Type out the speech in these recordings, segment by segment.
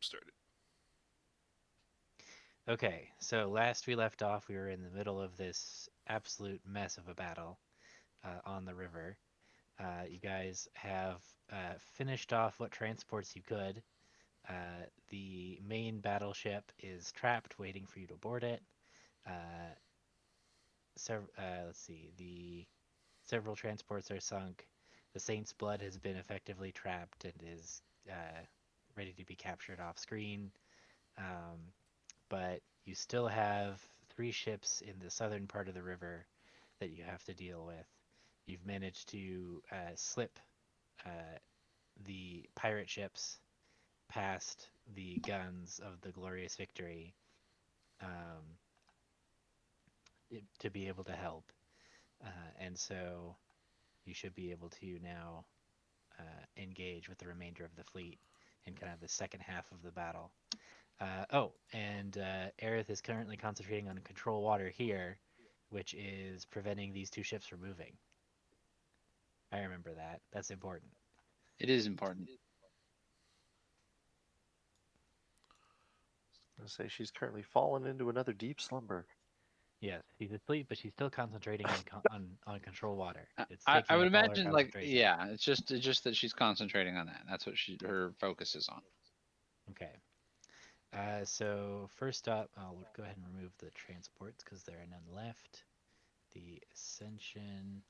started. Okay, so last we left off, we were in the middle of this absolute mess of a battle on the river. You guys have finished off what transports you could. The main battleship is trapped, waiting for you to board it. Uh, let's see, the several transports are sunk. The Saint's blood has been effectively trapped and is ready to be captured off screen. Um, but you still have three ships in the southern part of the river that you have to deal with. You've managed to slip uh, the pirate ships past the guns of the Glorious Victory um, to be able to help. And so you should be able to now engage with the remainder of the fleet in kind of the second half of the battle. And Aerith is currently concentrating on control water here, which is preventing these two ships from moving. I remember that. That's important. It is important. I say she's currently fallen into another deep slumber. Yes, she's asleep, but she's still concentrating on control water. It's I taking would up all her imagine like concentration. yeah, it's just that she's concentrating on that. That's what her focus is on. Okay. So first up, I'll go ahead and remove the transports because there are none left. The Ascension,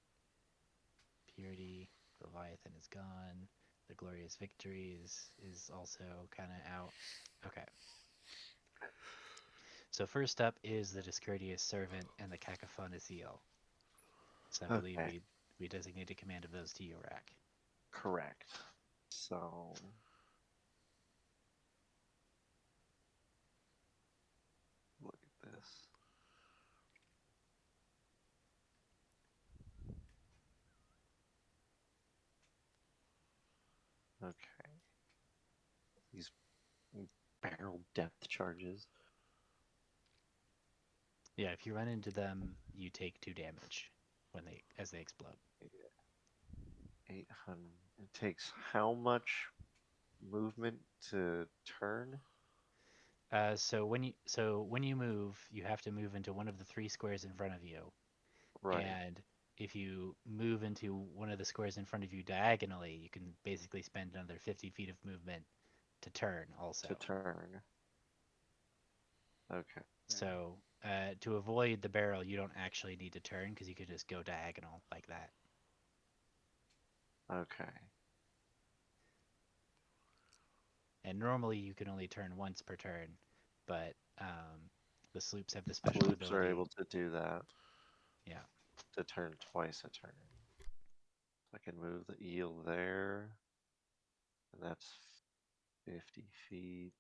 Purity, Leviathan is gone. The Glorious Victory is also kind of out. Okay. So first up is the Discourteous Servant and the Cacophonous Eel. So I believe Okay, we designated command of those to you, Rack. correct. So look at this. Okay, these barrel depth charges. Yeah, if you run into them, you take 2 damage when they as they explode. 800. It takes how much movement to turn? So when you move, you have to move into one of the three squares in front of you, Right, and if you move into one of the squares in front of you diagonally, you can basically spend another 50 feet of movement to turn also. to turn. Okay, So to avoid the barrel, you don't actually need to turn because you could just go diagonal like that. okay. And normally you can only turn once per turn, but the sloops have the special Sloops are ability. able to do that, Yeah, to turn twice a turn. I can move the eel there, and that's 50 feet.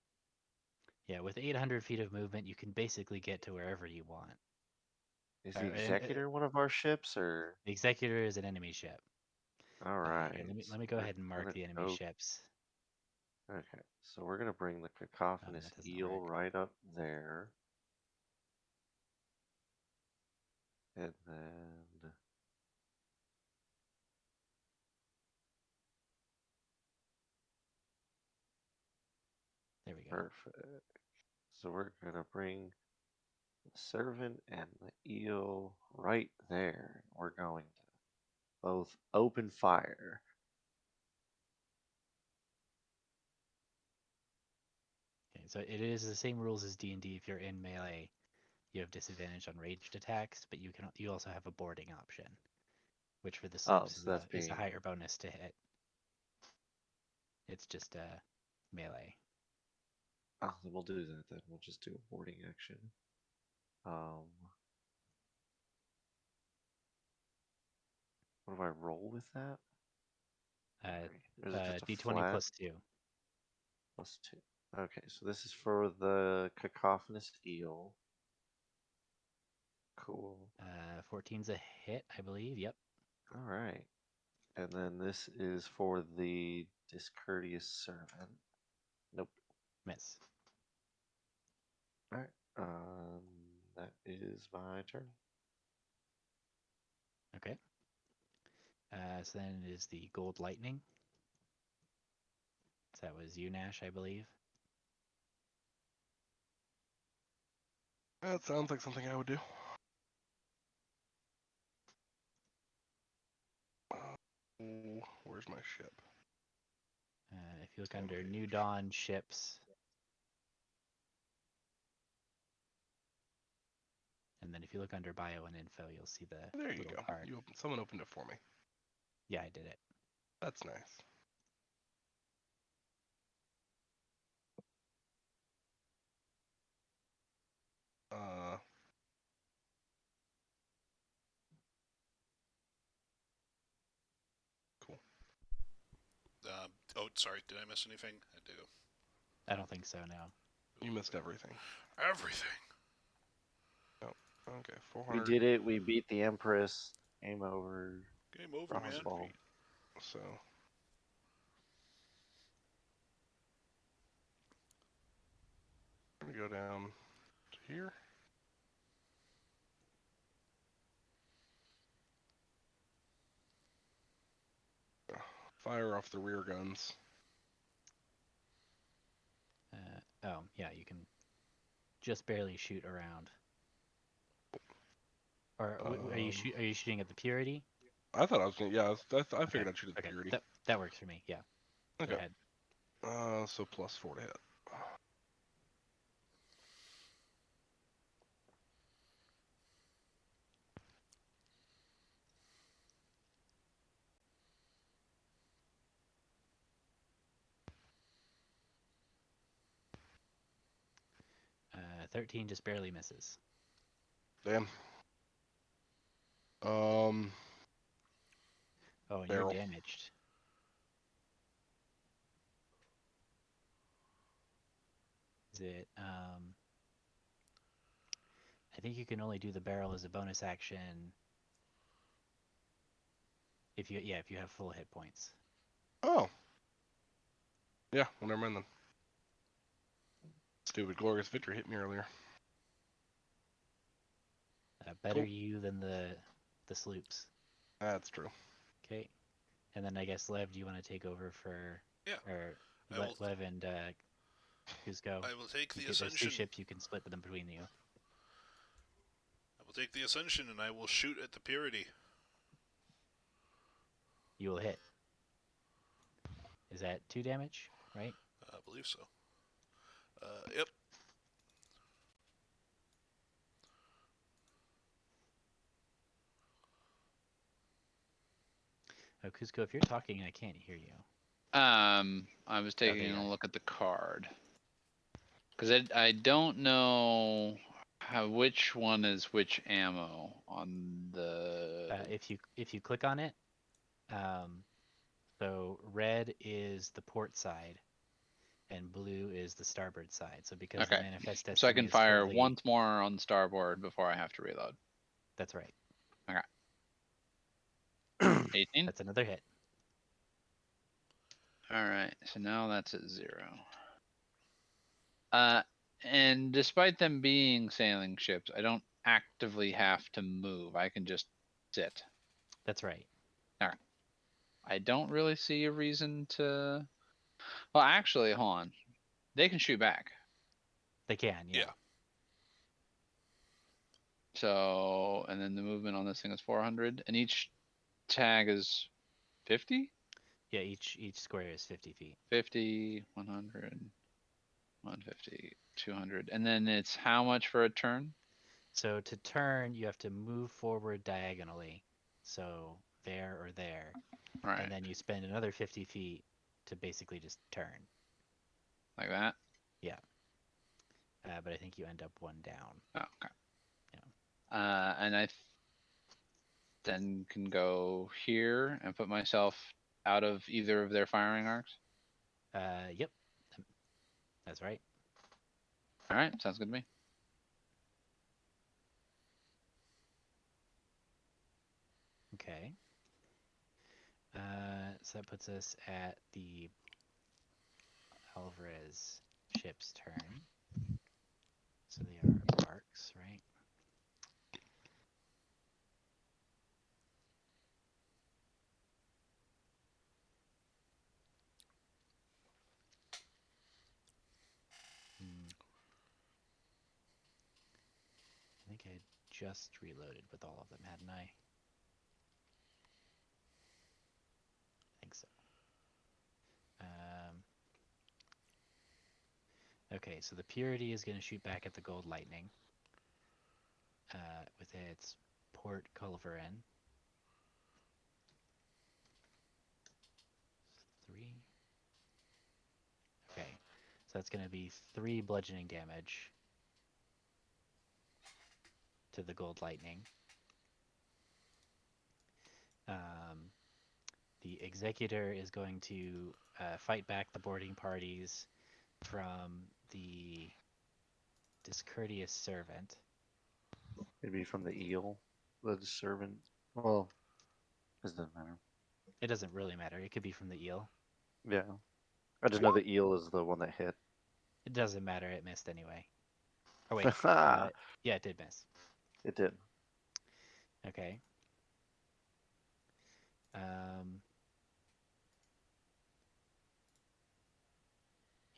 yeah. With 800 feet of movement, you can basically get to wherever you want. Is the And Executor one of our ships, or? the Executor is an enemy ship. Here, Alright, let so me go we're ahead and mark gonna the enemy go. ships. Okay, so we're gonna bring the Oh, Cacophonous that doesn't Eel work. right up there. And then. There we go. Perfect. So we're gonna bring the servant and the eel right there. We're going to both open fire. Okay, so it is the same rules as D&D. If you're in melee, you have disadvantage on ranged attacks, but you also have a boarding option, which for the Oh, sloops so that's is a being. higher bonus to hit. It's just melee. Oh, then we'll do that then. We'll just do a boarding action. Um, what do I roll with that? Uh, Or is it just a D20 flat plus 2. plus two? Okay, so this is for the cacophonous eel. Cool. 14's a hit, I believe. Yep, All right. And then this is for the discourteous servant. Nope. miss. All right. That is my turn. Okay. So then it is the gold lightning. So that was you, Nash, I believe. That sounds like something I would do. Where's my ship? If you look Same under page. New Dawn ships, and then if you look under bio and info, you'll see the There you little go. card. Someone opened it for me. Yeah, I did it. That's nice. Uh, cool. Oh, sorry. Did I miss anything? I do. I don't think so. No. You missed everything. Everything. Okay, We 400. did it. We beat the Empress. Game over. Game over, Frost man. Ball. So. I'm gonna go down to here. Fire off the rear guns. Oh, yeah, you can just barely shoot around. Or are you shooting at the Purity? I thought I was gonna. Yeah, I figured Okay. I'd shoot at the Okay. Purity. That works for me. Yeah. Go Okay. ahead. So +4 to hit. Uh, 13 just barely misses. Damn. Oh, and you're Barrel. damaged. Is it? I think you can only do the barrel as a bonus action if you have full hit points. Oh. Yeah. Well, never mind then. Stupid glorious victory hit me earlier. Better Cool. you than the sloops. That's true. Okay. And then I guess Lev, do you want to take over for Yeah. or I will. Lev and Kuzco? I will take the There's two Ascension. ships you can split them between you. I will take the Ascension, and I will shoot at the Purity. You will hit. Is that 2 damage? Right? I believe so. Yep. Oh, Kuzco, if you're talking, I can't hear you. I was there taking you a are. look at the card because I don't know which one is which ammo on the. If you click on it, so red is the port side, and blue is the starboard side. So because the Okay, manifest so I destiny can is fire fully, once more on the starboard before I have to reload. that's right. Okay. 18. That's another hit. All right, so now that's at 0. And despite them being sailing ships, I don't actively have to move. I can just sit. That's right. I don't really see a reason to. Well, actually, hold on. They can shoot back. They can, yeah. Yeah. So, and then the movement on this thing is 400, and each tag is 50? Yeah, each square is 50 feet. 50, 100, 150, 200. And then it's how much for a turn? So to turn, you have to move forward diagonally. So there or there. All right, And then you spend another 50 feet to basically just turn. like that? Yeah. But I think you end up 1 down. Oh, okay. Yeah. And I then can go here and put myself out of either of their firing arcs. Yep. That's right. All right, sounds good to me. Okay. So that puts us at the Alarez ship's turn. So they are barks, right? Hmm. think I had just reloaded with all of them, hadn't I? I think so. Okay, so the Purity is going to shoot back at the Gold Lightning with its port culverin. 3. Okay, so that's going to be 3 bludgeoning damage to the Gold Lightning. The Executor is going to fight back the boarding parties from the Discourteous Servant. Maybe from the eel, the servant. Well, it doesn't matter. It doesn't really matter. It could be from the eel. Yeah. I just know the eel is the one that hit. It doesn't matter. It missed anyway. Oh, wait. Yeah, it did miss. It did. Okay.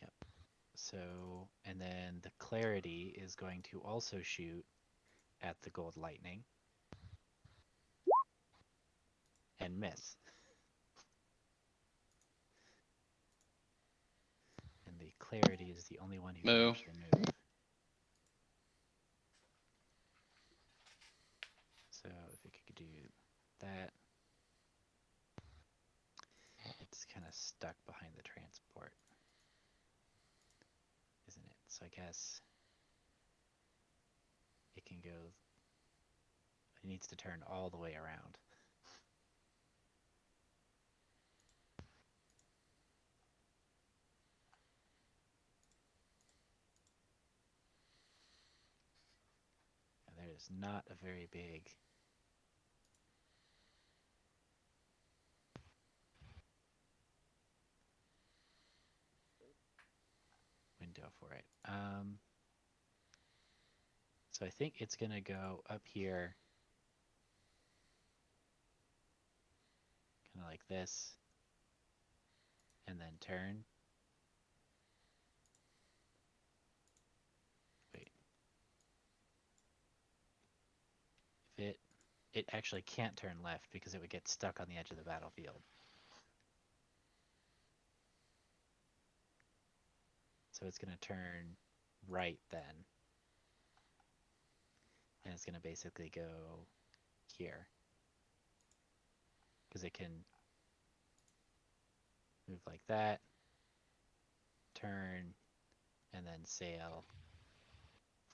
Yep. So, and then the Clarity is going to also shoot at the Gold Lightning and miss. And the Clarity is the only one who can Moo. actually move. So if it could do that, it's kind of stuck behind the transport, isn't it? So I guess it can go, it needs to turn all the way around. And there's not a very big window for it. So I think it's gonna go up here, kind of like this, and then turn. Wait. If it actually can't turn left because it would get stuck on the edge of the battlefield. So it's gonna turn right then. And it's gonna basically go here. Because it can move like that, turn, and then sail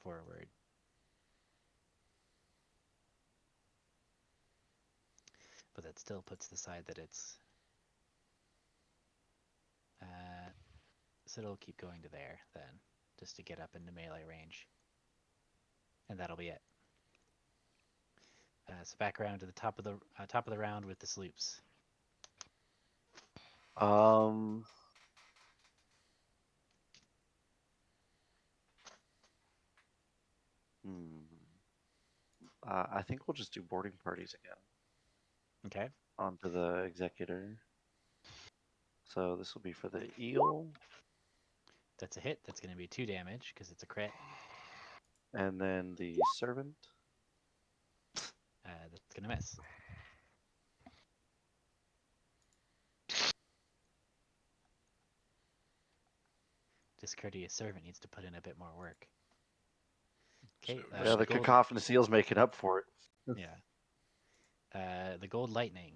forward. But that still puts the side that it's... so it'll keep going to there then, just to get up into melee range. And that'll be it. So back around to the top of the round with the sloops. Um. I think we'll just do boarding parties again. Okay. Onto the executor. So this will be for the eel. That's a hit. That's going to be 2 damage because it's a crit. And then the servant. That's going to miss. Discourteous Servant needs to put in a bit more work. Okay. So Yeah, the cacophonous eel's making up for it. Yeah. The Gold Lightning.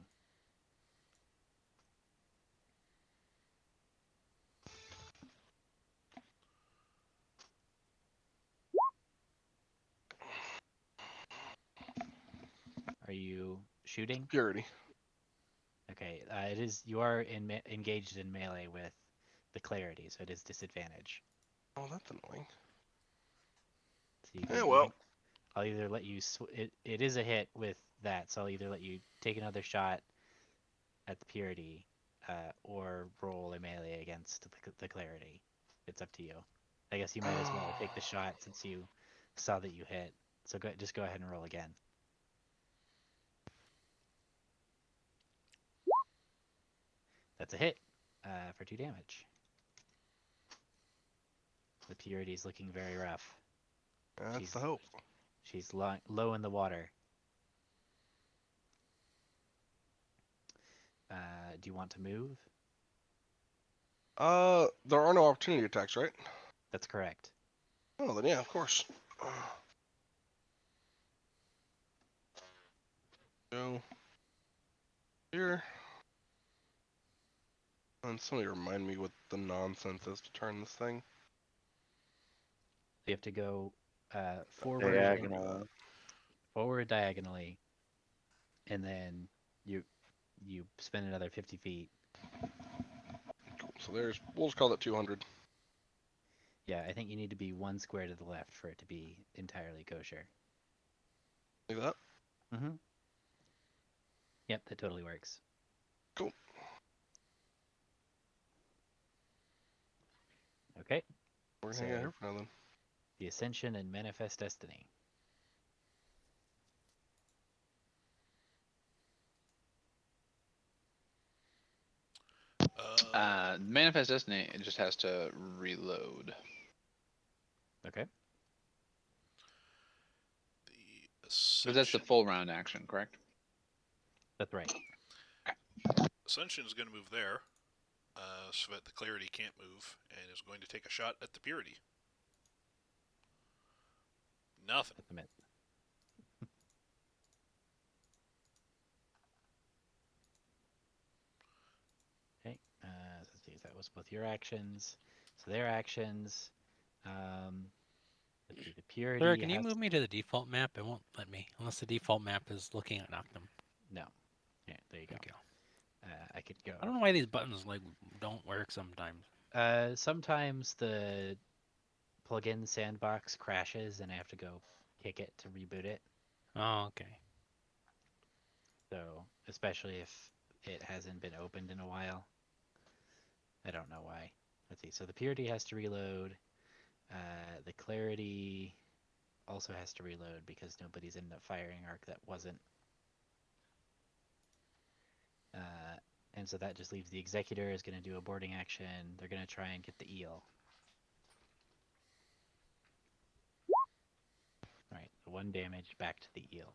Are you shooting? Purity. Okay. It is. You are engaged in melee with the Clarity, so it is disadvantage. Oh, that's annoying. So you Yeah, can, well. I'll either let you. It is a hit with that, so I'll either let you take another shot at the Purity, or roll a melee against the Clarity. It's up to you. I guess you might as well take the shot since you saw that you hit. So just go ahead and roll again. That's a hit for 2 damage. The Purity is looking very rough. That's the hope. She's low in the water. Do you want to move? There are no opportunity attacks, right? That's correct. Oh, then yeah, of course. Go here. And somebody remind me what the nonsense is to turn this thing. You have to go forward, Diagonal. forward diagonally, and then you spin another 50 feet. Cool. So we'll just call that 200. Yeah, I think you need to be one square to the left for it to be entirely kosher. Like that. Mm-hmm. Yep, that totally works. Cool. Okay. We're gonna So hang out here for now then. the Ascension and Manifest Destiny. Manifest Destiny, it just has to reload. Okay. The But that's the Ascension. full round action, correct? That's right. Ascension is going to move there, so that the Clarity can't move, and is going to take a shot at the Purity. Nothing. That's a miss. Okay. So let's see. That was both your actions. So their actions. Um, let's see. The Purity Sarah, can you has move me to the default map? It won't let me unless the default map is looking at Noctum. no. Yeah, there you go. Thank you. I could go. I don't know why these buttons like don't work sometimes. Sometimes the plugin sandbox crashes and I have to go kick it to reboot it. Oh, okay. So, especially if it hasn't been opened in a while. I don't know why. Let's see. So the Purity has to reload. The Clarity also has to reload because nobody's in the firing arc that wasn't. And so that just leaves the Executor is going to do a boarding action. They're going to try and get the eel. All right, so 1 damage back to the eel.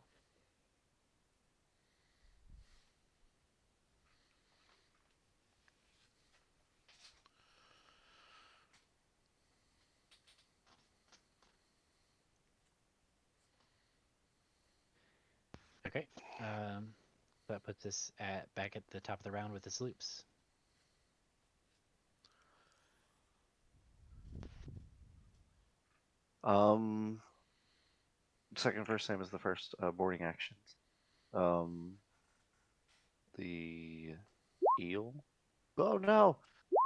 Okay. That puts us back at the top of the round with the sloops. Second first same as the first boarding actions. The eel. Oh no,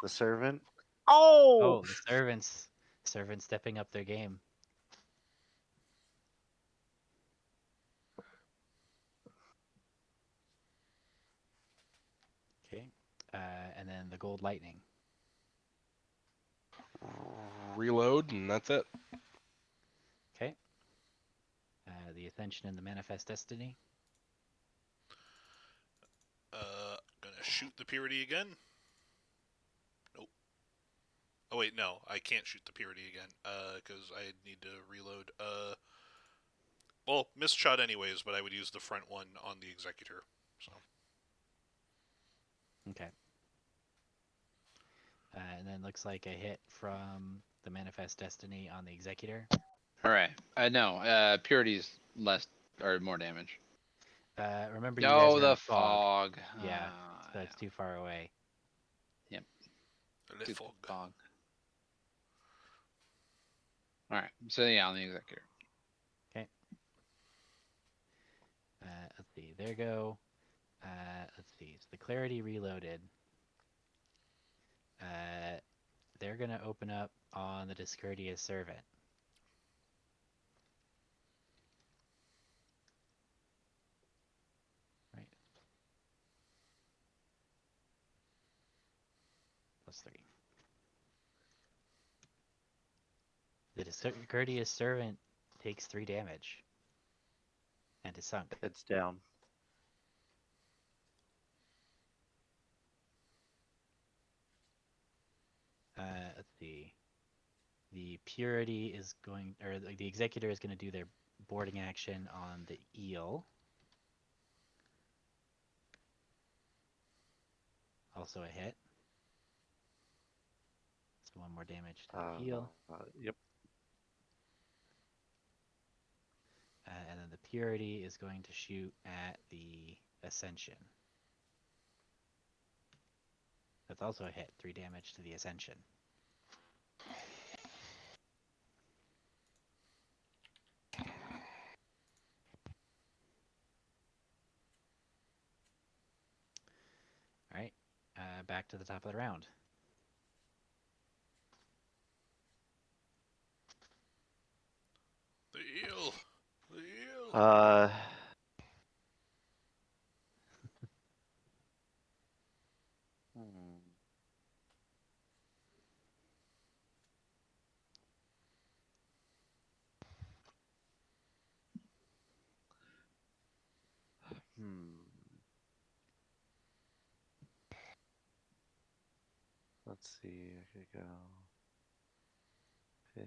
the servant. Oh, Oh, the servants stepping up their game. Okay. And then the gold lightning. Reload, and that's it. Okay. The ascension and the manifest destiny. Gonna shoot the Purity again. Nope. Oh wait, no, I can't shoot the Purity again. Because I need to reload. Well, missed shot anyways, but I would use the front one on the Executor. So. Okay. And then looks like a hit from the manifest destiny on the executor. All right. No, Purity's less or more damage. Remember you guys Oh, are in the fog. fog. Yeah, so it's too far away. Yep. Le Stupid fog. fog. All right. So yeah, on the Executor. Okay. Let's see. There go. Let's see. So the clarity reloaded. They're gonna open up on the discourteous servant. Right. +3. The discourteous servant takes 3 damage and is sunk. it's down. Let's see. The purity is going, or the executor is going to do their boarding action on the eel. Also a hit. So 1 more damage to the eel. Yep. And then the Purity is going to shoot at the Ascension. That's also a hit. 3 damage to the Ascension. Alright. Back to the top of the round. The eel. The eel. Hmm. Hmm. Let's see. I could go 50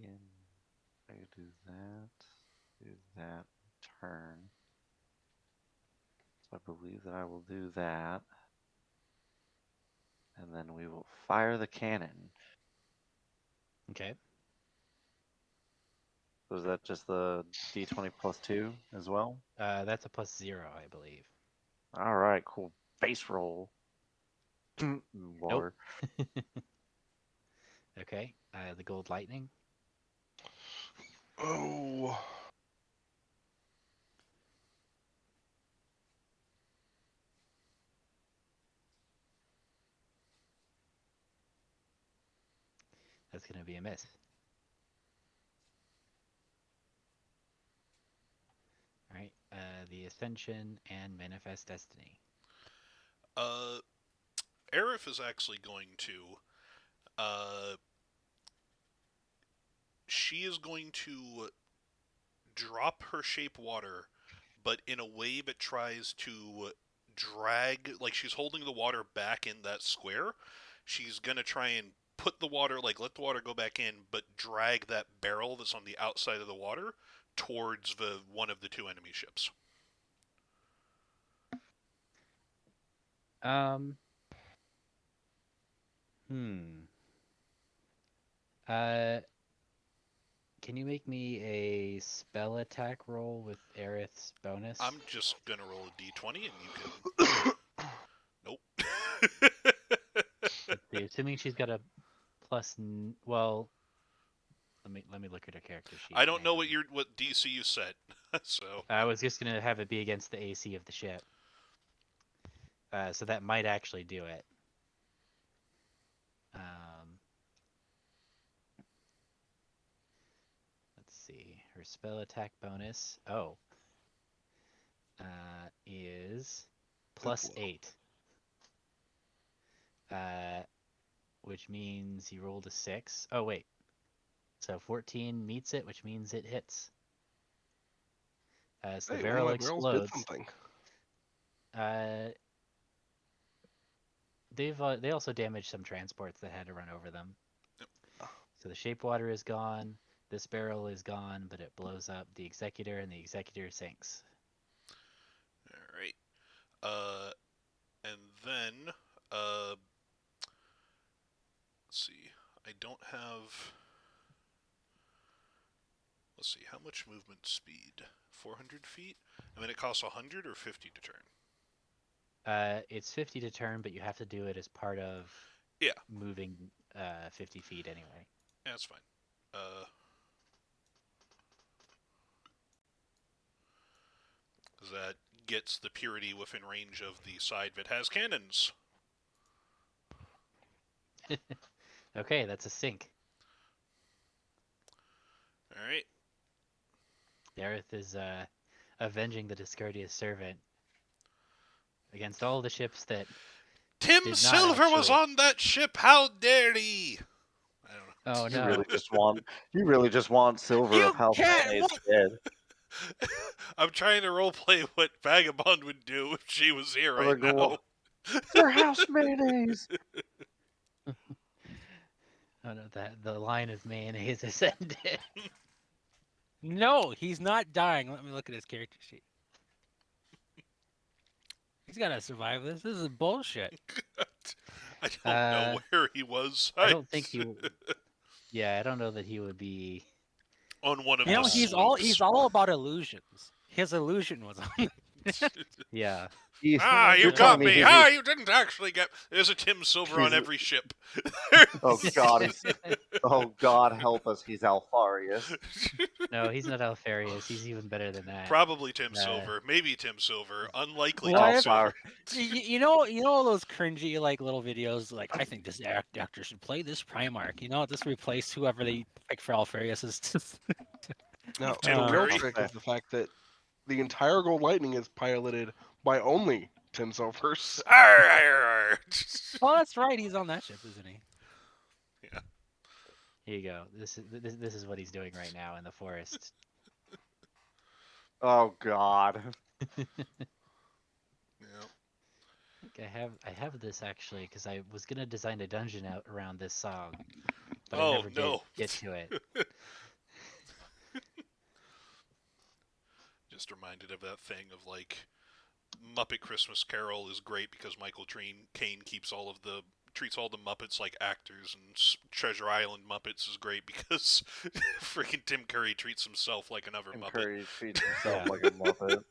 and I could do that, turn. So I believe that I will do that. And then we will fire the cannon. Okay. So is that just the D20 plus 2 as well? That's a +0, I believe. All right, cool. Base roll. Water. Okay. The Gold Lightning. Oh. That's going to be a miss. Alright. The Ascension and Manifest Destiny. Aerith is actually going to. She is going to drop her shape water, but in a way that tries to drag, like she's holding the water back in that square. She's gonna try and put the water, like let the water go back in, but drag that barrel that's on the outside of the water towards the one of the 2 enemy ships. Um. Hmm. Uh. Can you make me a spell attack roll with Aerith's bonus? I'm just gonna roll a d20 and you can. Nope. Let's see. Assuming she's got a well, let me look at her character sheet. I don't know what DC you set, so I was just gonna have it be against the AC of the ship. So that might actually do it. Let's see. Her spell attack bonus. Is +8. Which means you rolled a 6. Oh wait. So 14 meets it, which means it hits. So the Hey, one of barrel my barrels did explodes. something. They also damaged some transports that had to run over them. So the shape water is gone. This barrel is gone, but it blows up the Executor, and the Executor sinks. all right. And then let's see. I don't have. Let's see. How much movement speed? 400 feet. I mean, it costs 100 or 50 to turn. It's 50 to turn, but you have to do it as part of Yeah. moving 50 feet anyway. Yeah, that's fine. Because that gets the purity within range of the side that has cannons. Okay, that's a sink. All right. Dareth is avenging the discourteous servant against all the ships that Tim did not Silver was actually... on that ship. How dare he? I don't know. Oh You no. really just want Silver You of House can't. Mayonnaise dead. I'm trying to roleplay what Vagabond would do if she was here Or right they're now. Sir House Mayonnaise. Oh no, the line of mayonnaise has ended. No, he's not dying. Let me look at his character sheet. He's gotta survive this. This is bullshit. I don't know where he was. I don't think he. Yeah, I don't know that he would be. On one of You the know, he's slopes. all about illusions. His illusion was on. Yeah. You, You you're got telling me me. he- You didn't actually get. There's a Tim Silver on He's- every ship. Oh God, oh God, help us! He's Alfarius. No, he's not Alfarius. He's even better than that. Probably Tim Uh, Silver. Maybe Tim Silver. Unlikely What Tim if- Silver. you know all those cringy like little videos. Like I think this actor should play this Primarch. You know, just replace whoever they pick for Alfarius. Is Now, Tim the real Curry. trick is the fact that the entire Gold Lightning is piloted by only Tim Silvers. Arr, arr, arr. oh, that's right. He's on that ship, isn't he? Here you go. This is what he's doing right now in the forest. Oh God. Yeah. I think I have this actually because I was gonna design a dungeon out around this song, but I Oh, never no. did get to it. Just reminded of that thing of like Muppet Christmas Carol is great because Michael Caine treats all the Muppets like actors, and Treasure Island Muppets is great because freaking Tim Curry treats himself like another Tim Muppet. Curry treats himself Yeah. like a Muppet.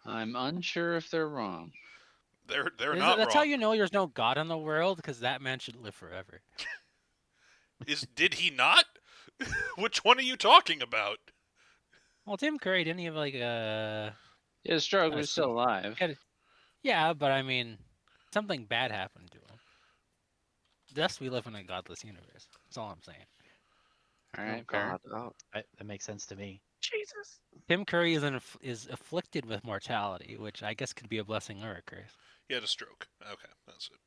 I'm unsure if they're wrong. They're not That's wrong. how you know there's no God in the world, because that man should live forever. Did he not? Which one are you talking about? Well, Tim Curry didn't he have like Yeah, Stroke I was see. still alive. yeah, but I mean, something bad happened to him. Thus, we live in a godless universe. That's all I'm saying. All right, Oh fair. God. Oh That makes sense to me. Jesus. Tim Curry is afflicted with mortality, which I guess could be a blessing or a curse. He had a stroke. Okay, that's it.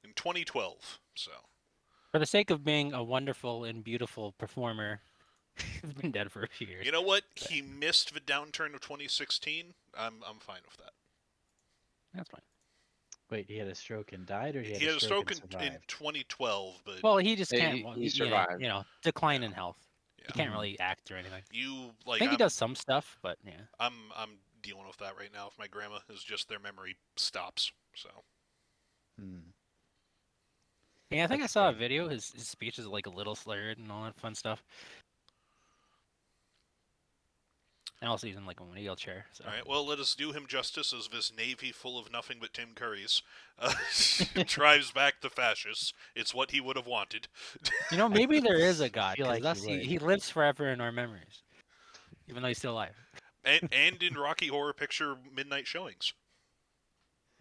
In 2012, so. For the sake of being a wonderful and beautiful performer, he's been dead for a few years. You know what? He missed the downturn of 2016. I'm fine with that. That's fine. Wait, he had a stroke and died, or He had a stroke and in survived? 2012, but Well, he just He- can't. he survived. Decline Yeah. in health. yeah. He can't really act or anything. You I like think he I'm, does some stuff, but yeah. I'm dealing with that right now. If my grandma is just their memory stops, so. Hmm. Yeah, I think I That's saw a fair. video. His speech is like a little slurred and all that fun stuff. And also he's in like a wheelchair. So. All right, well, let us do him justice as this navy full of nothing but Tim Currys drives back the fascists. It's what he would have wanted. You know, maybe there is a God, feel because like he would. he lives forever in our memories, even though he's still alive. And in Rocky Horror Picture Midnight Showings.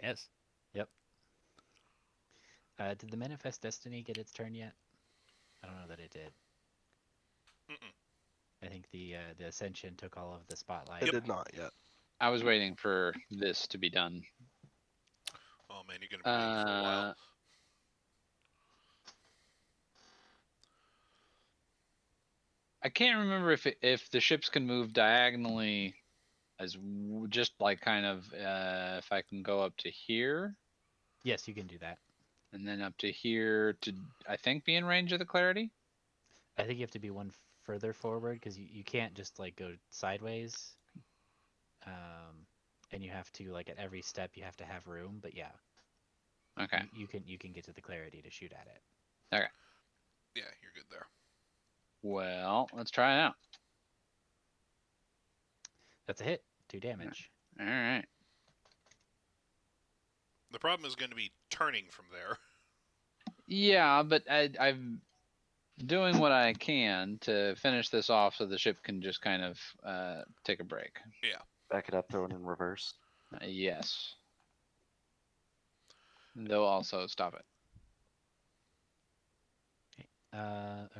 Yes. Did the Manifest Destiny get its turn yet? I don't know that it did. Mm-mm. I think the Ascension took all of the spotlight. It did not yet. I was waiting for this to be done. Oh man, you're gonna be waiting for a while. I can't remember if the ships can move diagonally, just like kind of if I can go up to here Yes, you can do that. and then up to here to I think be in range of the clarity. I think you have to be one further forward because you can't just like go sideways. And you have to like at every step you have to have room. But yeah, Okay. you can get to the clarity to shoot at it. Yeah, you're good there. Well, let's try it out. That's a hit. 2 damage. All right. The problem is going to be turning from there. Yeah, but I'm doing what I can to finish this off so the ship can just kind of take a break. Back it up, throw it in reverse. Yes. Though also stop it.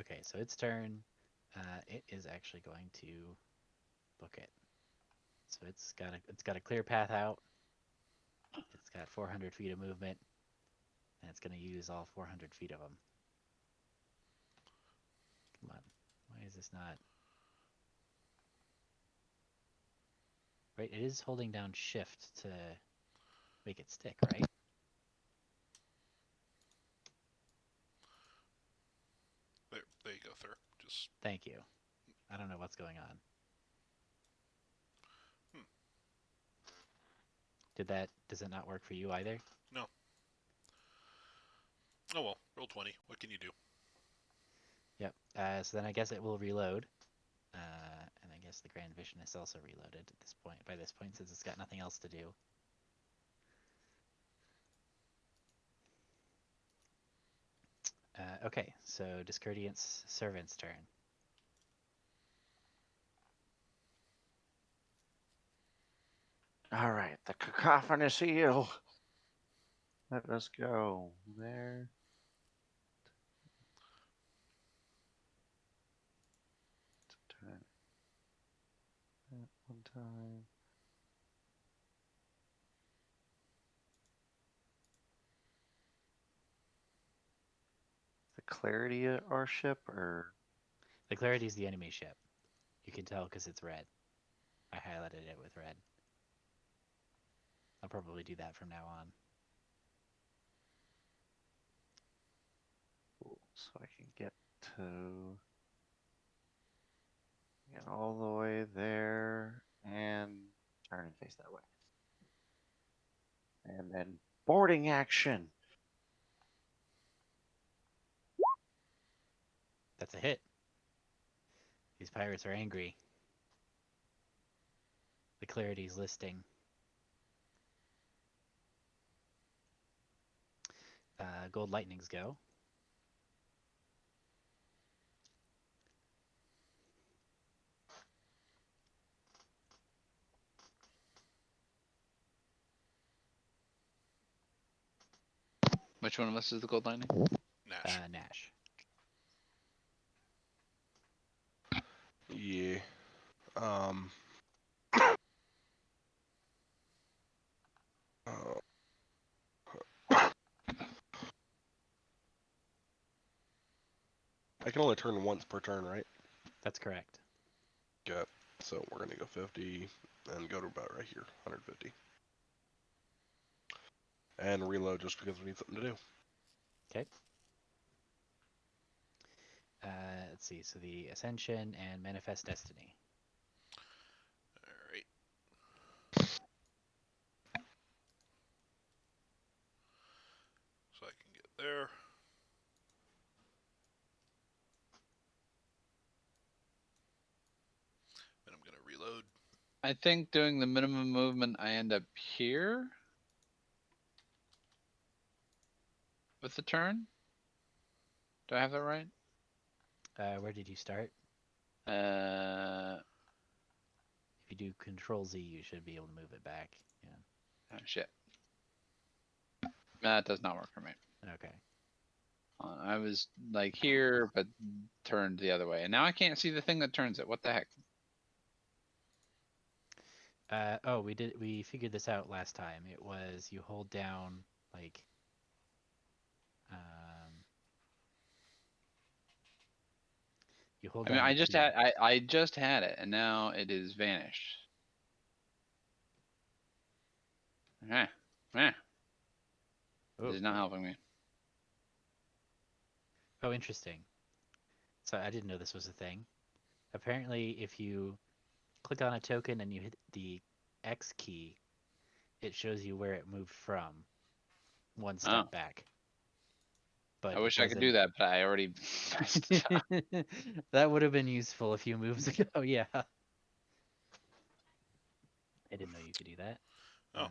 Okay, so its turn. It is actually going to book it. So it's got a clear path out. It's got 400 feet of movement, and it's going to use all 400 feet of them. Come on, why is this not? Right, it is holding down Shift to make it stick, right? Just Thank you. I don't know what's going on. hmm, Does it not work for you either? no. Oh well, roll 20. What can you do? Yep. So then I guess it will reload. And I guess the Grand Vision is also reloaded at this point. By this point, since it's got nothing else to do. Okay, so Discordiant's servant's turn. All right, the cacophonous eel. Let us go there. Turn that one time. The clarity of our ship, or The Clarity is the enemy ship. You can tell because it's red. I highlighted it with red. I'll probably do that from now on. so I can get all the way there and turn and face that way. And then boarding action. That's a hit. These pirates are angry. The Clarity's listing. Gold Lightnings go. Which one of us is the gold lightning? Nash. Nash. Yeah. Um. uh, I can only turn once per turn, right? That's correct. Yeah. So we're gonna go 50 and go to about right here, 150, and reload just because we need something to do. Okay. Let's see. So the Ascension and Manifest Destiny. All right. So I can get there. Then I'm gonna reload. I think doing the minimum movement, I end up here with the turn. Do I have that right? Where did you start? Uh, If you do Control Z, you should be able to move it back. Yeah. oh, shit. That does not work for me. Okay. I was like here, but turned the other way, and now I can't see the thing that turns it. What the heck? Oh, we figured this out last time. It was you hold down like um you hold I mean, down the key. I just had it, and now it is vanished. Eh, eh. Oh, This is not helping me. oh, interesting. So I didn't know this was a thing. Apparently, if you click on a token and you hit the X key, it shows you where it moved from one Oh, step back. But I it wish I could do doesn't. that, but I already messed it up. That would have been useful a few moves ago. Yeah. I didn't know you could do that. Oh,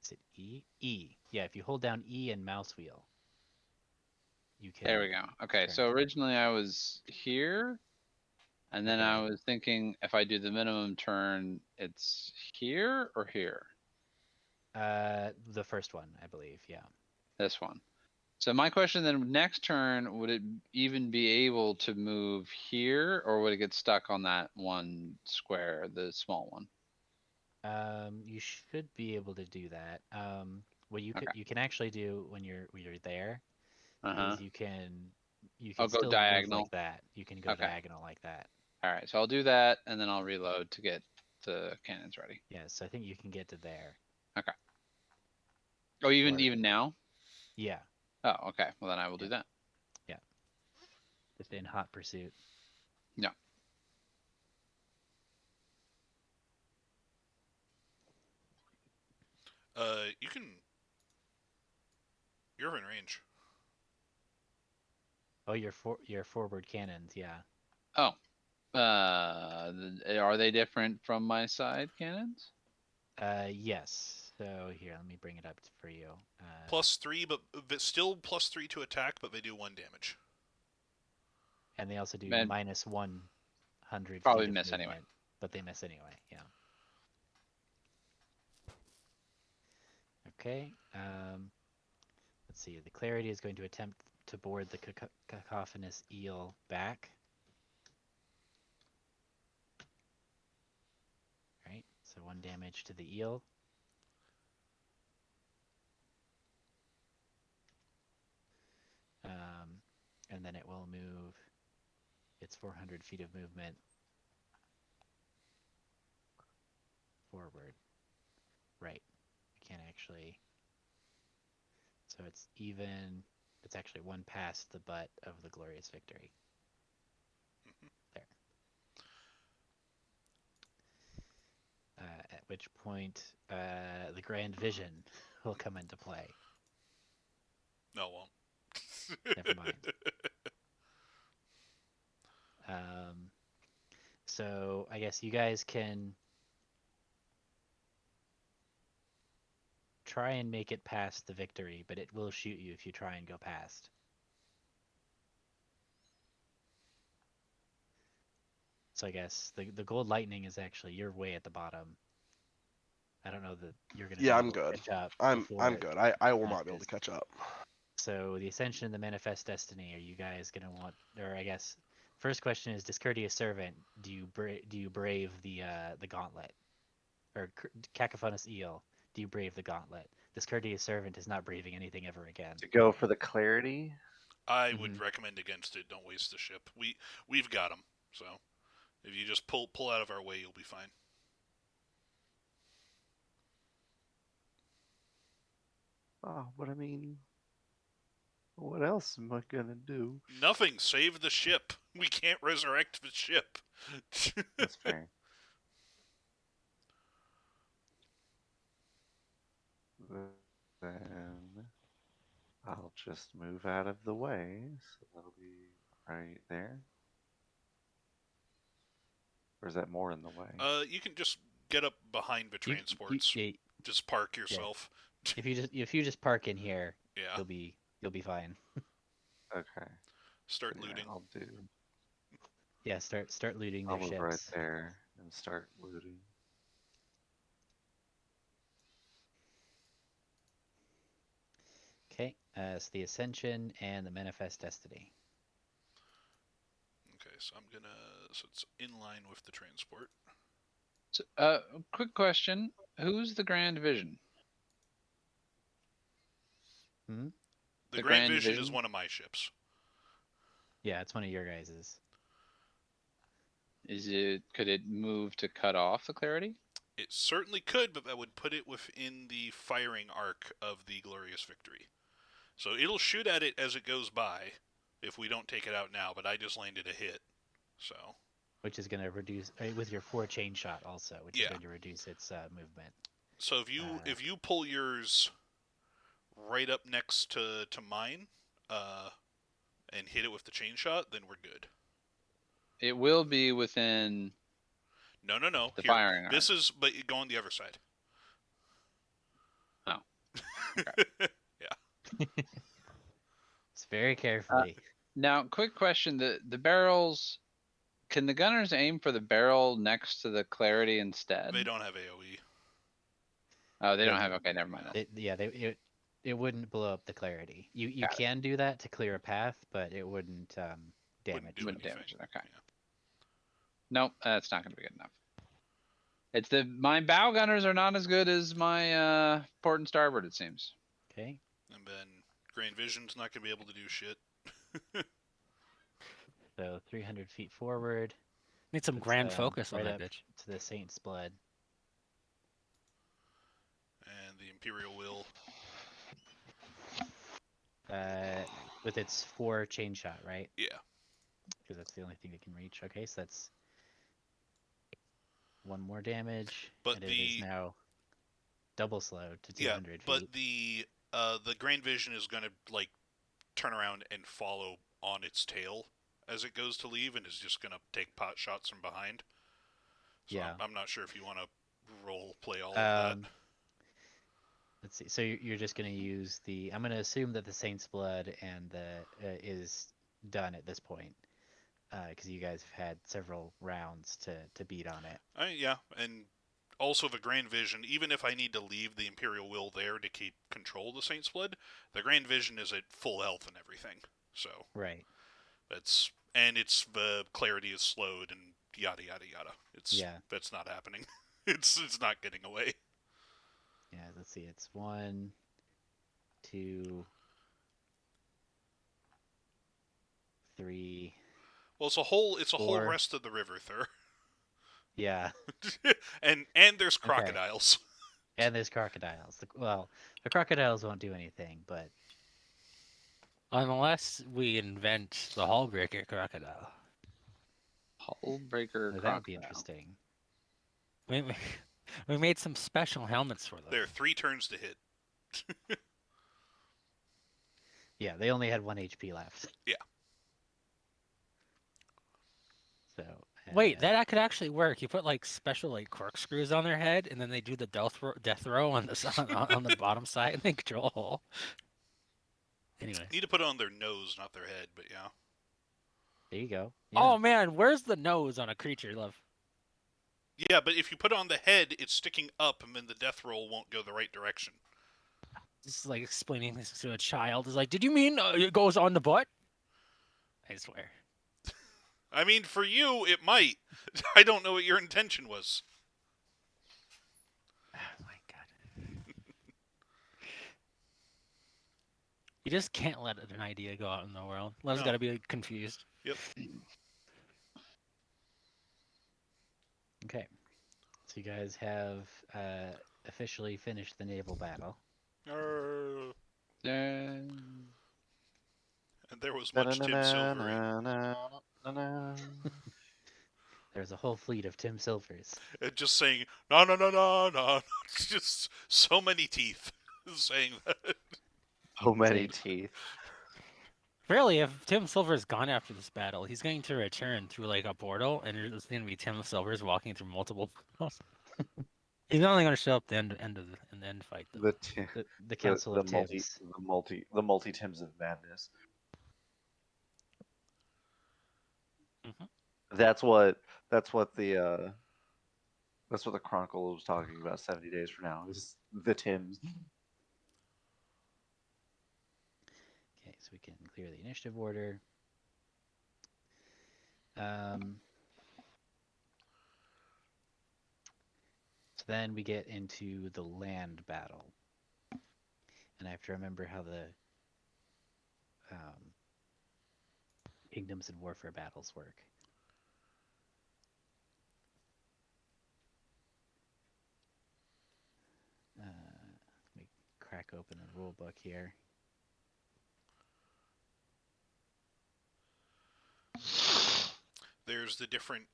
Is it E? E. Yeah, if you hold down E and mouse wheel, you can There we go. Okay, turn so it. originally I was here, and then I Okay. was thinking if I do the minimum turn, it's here or here? The first one, I believe. Yeah. This one. So my question then, next turn, would it even be able to move here, or would it get stuck on that one square, the small one? You should be able to do that. What Okay. you can actually do when you're there Uh-huh. is you I'll can go still move diagonal. like that. You can go Okay. diagonal like that. All right. So I'll do that, and then I'll reload to get the cannons ready. Yes, I think you can get to there. Okay. Oh, even Or even now? yeah, Oh, okay. Well, then I will yeah, do that. yeah. within hot pursuit. No. You can. You're in range. Oh, your forward cannons, yeah. Oh. Are they different from my side cannons? Yes. So here, let me bring it up for you. +3, but still +3 to attack, but they do 1 damage. And they also do And minus 100 probably feet of miss movement, anyway. but they miss anyway. Yeah. Okay. Let's see. The Clarity is going to attempt to board the cacophonous eel back. Right. So 1 damage to the eel. And then it will move its 400 feet of movement forward. Right. I can't actually. So it's even. It's actually 1 past the butt of the Glorious Victory. There. At which point, the Grand Vision will come into play. No, it won't. Never mind. So I guess you guys can try and make it past the Victory, but it will shoot you if you try and go past. So I guess the Gold Lightning is actually you're way at the bottom. I don't know that you're going to Yeah, be I'm able to good. catch up I'm before it good. I will not be able passes. to catch up. So the Ascension and the Manifest Destiny, are you guys going to want, or I guess, first question is, Discourteous Servant, do you brave the Gauntlet? Or Cacophonous Eel, do you brave the Gauntlet? Discourteous Servant is not braving anything ever again. To go for the clarity. I would Mhm. recommend against it. Don't waste the ship. We've got them. So if you just pull out of our way, you'll be fine. Oh, but I mean, what else am I gonna do? Nothing. Save the ship. We can't resurrect the ship. That's fair. Then I'll just move out of the way, so that'll be right there. Or is that more in the way? You can just get up behind the transports. Yeah, Just park yeah. yourself. If you just park in here, Yeah. you'll be fine. Okay. Start So yeah, looting. Yeah, start looting I'll their move right ships. there and start looting. Okay, so the Ascension and the Manifest Destiny. Okay, so I'm gonna. So it's in line with the transport. So, quick question: who's the Grand Vision? Hmm? The The Grand Grand Vision is Vision? one of my ships. Yeah, it's one of your guys's. Is it? Could it move to cut off the clarity? It certainly could, but that would put it within the firing arc of the Glorious Victory. So it'll shoot at it as it goes by if we don't take it out now, but I just landed a hit. So. Which is going to reduce with your 4 chain shot also, which is Yeah. going to reduce its movement. So if you pull yours right up next to mine, and hit it with the chain shot, then we're good. It will be within No. the Here, firing arc. this is, but you go on the other side. Oh. Okay. Yeah. It's very carefully. Now, quick question: the barrels. Can the gunners aim for the barrel next to the clarity instead? They don't have AOE. Oh, they don't They- have. Okay, never mind. It wouldn't blow up the Clarity. You Got it. can do that to clear a path, but it wouldn't Wouldn't damage. do Wouldn't anything. damage it. Okay. Nope, that's not going to be good enough. It's my bow gunners are not as good as my port and starboard. It seems. Okay. And then Grand Vision's not gonna be able to do shit. So 300 feet forward. Need some It's, grand focus on right that up bitch. to the Saint's Blood. And the Imperial will. With its 4 chain shot, right? Yeah. because that's the only thing that can reach. Okay, so that's one more damage, But and it is now double slowed to yeah, 200 but feet. the Grand Vision is gonna like turn around and follow on its tail as it goes to leave, and is just gonna take pot shots from behind. So Yeah. I'm not sure if you want to role play all of that. Let's see. So you're just going to use the. I'm going to assume that the Saint's Blood and the is done at this point, because you guys have had several rounds to beat on it. Yeah, and also the Grand Vision. Even if I need to leave the Imperial Will there to keep control of the Saint's Blood, the Grand Vision is at full health and everything. So Right. its the clarity is slowed and yada yada yada. Yeah. That's not happening. It's not getting away. Yeah. Let's see. It's 1, 2, 3, Well, it's a whole 4. rest of the river, Thur. Yeah. and there's Okay. crocodiles. And there's crocodiles. Well, the crocodiles won't do anything, but Unless we invent the Hullbreaker crocodile. Hull breaker that would be crocodile. interesting. We made some special helmets for them. There are 3 turns to hit. Yeah, they only had 1 HP left. Yeah. So. Wait, that could actually work. You put like special like corkscrews on their head, and then they do the death row on on the bottom side, and they control a hole. Anyway. Need to put it on their nose, not their head, but yeah. There you go. Yeah. Oh man, where's the nose on a creature, love? Yeah, but if you put it on the head, it's sticking up, and then the death roll won't go the right direction. This is like explaining this to a child. Is like, did you mean it goes on the butt? I swear. I mean, for you, it might. I don't know what your intention was. Oh my god. You just can't let an idea go out in the world. Love's No. got to be confused. Yep. Okay. So you guys have officially finished the naval battle. And there was much Tim Silvering. There's a whole fleet of Tim Silvers. And just saying, no, no, no, no, no. Just so many teeth saying that. So many teeth. Really, if Tim Silver's gone after this battle, he's going to return through like a portal, and there's going to be Tim Silver's walking through multiple portals. He's only going to show up in the end fight. Though. The Council of Tims. The multi Tims of Madness. Mhm. That's what the Chronicle was talking about 70 days from now. Is the Tims. Okay, so we can clear the initiative order. So then we get into the land battle. And I have to remember how the Kingdoms and Warfare battles work. Let me crack open the rule book here. There's the different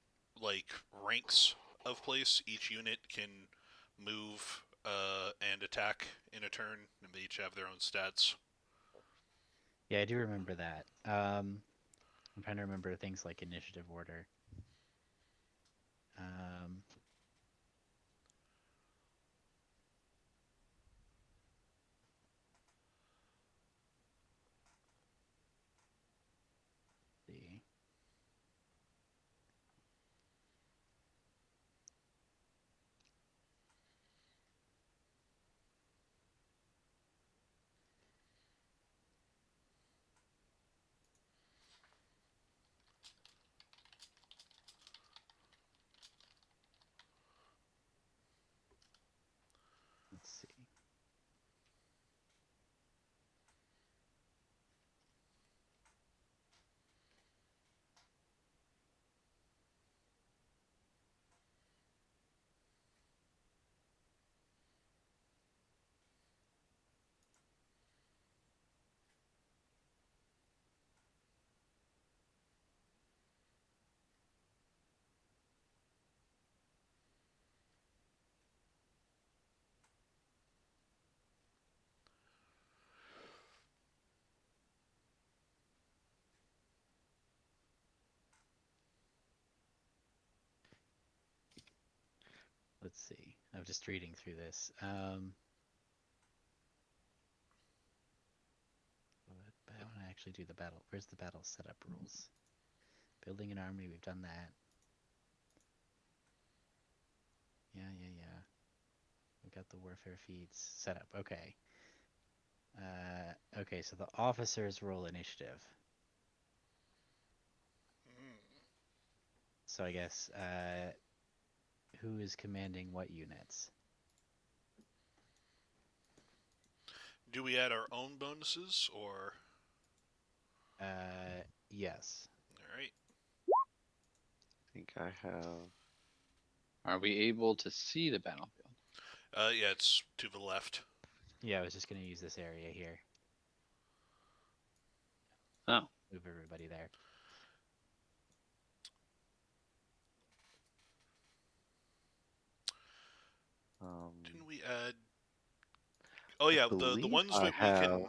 ranks of place. Each unit can move and attack in a turn, and they each have their own stats. Yeah, I do remember that. I'm trying to remember things like initiative order. See. let's see. I'm just reading through this. I want to actually do the battle. Where's the battle setup rules? Building an army, we've done that. Yeah. We got the warfare feeds set up. Okay. Okay, so the officers roll initiative. So I guess who is commanding what units? Do we add our own bonuses or? Yes. All right. I think I have. Are we able to see the battlefield? Yeah, it's to the left. Yeah, I was just gonna use this area here. Oh. Move everybody there. Didn't we add? Oh I yeah, the believe ones I that we have can.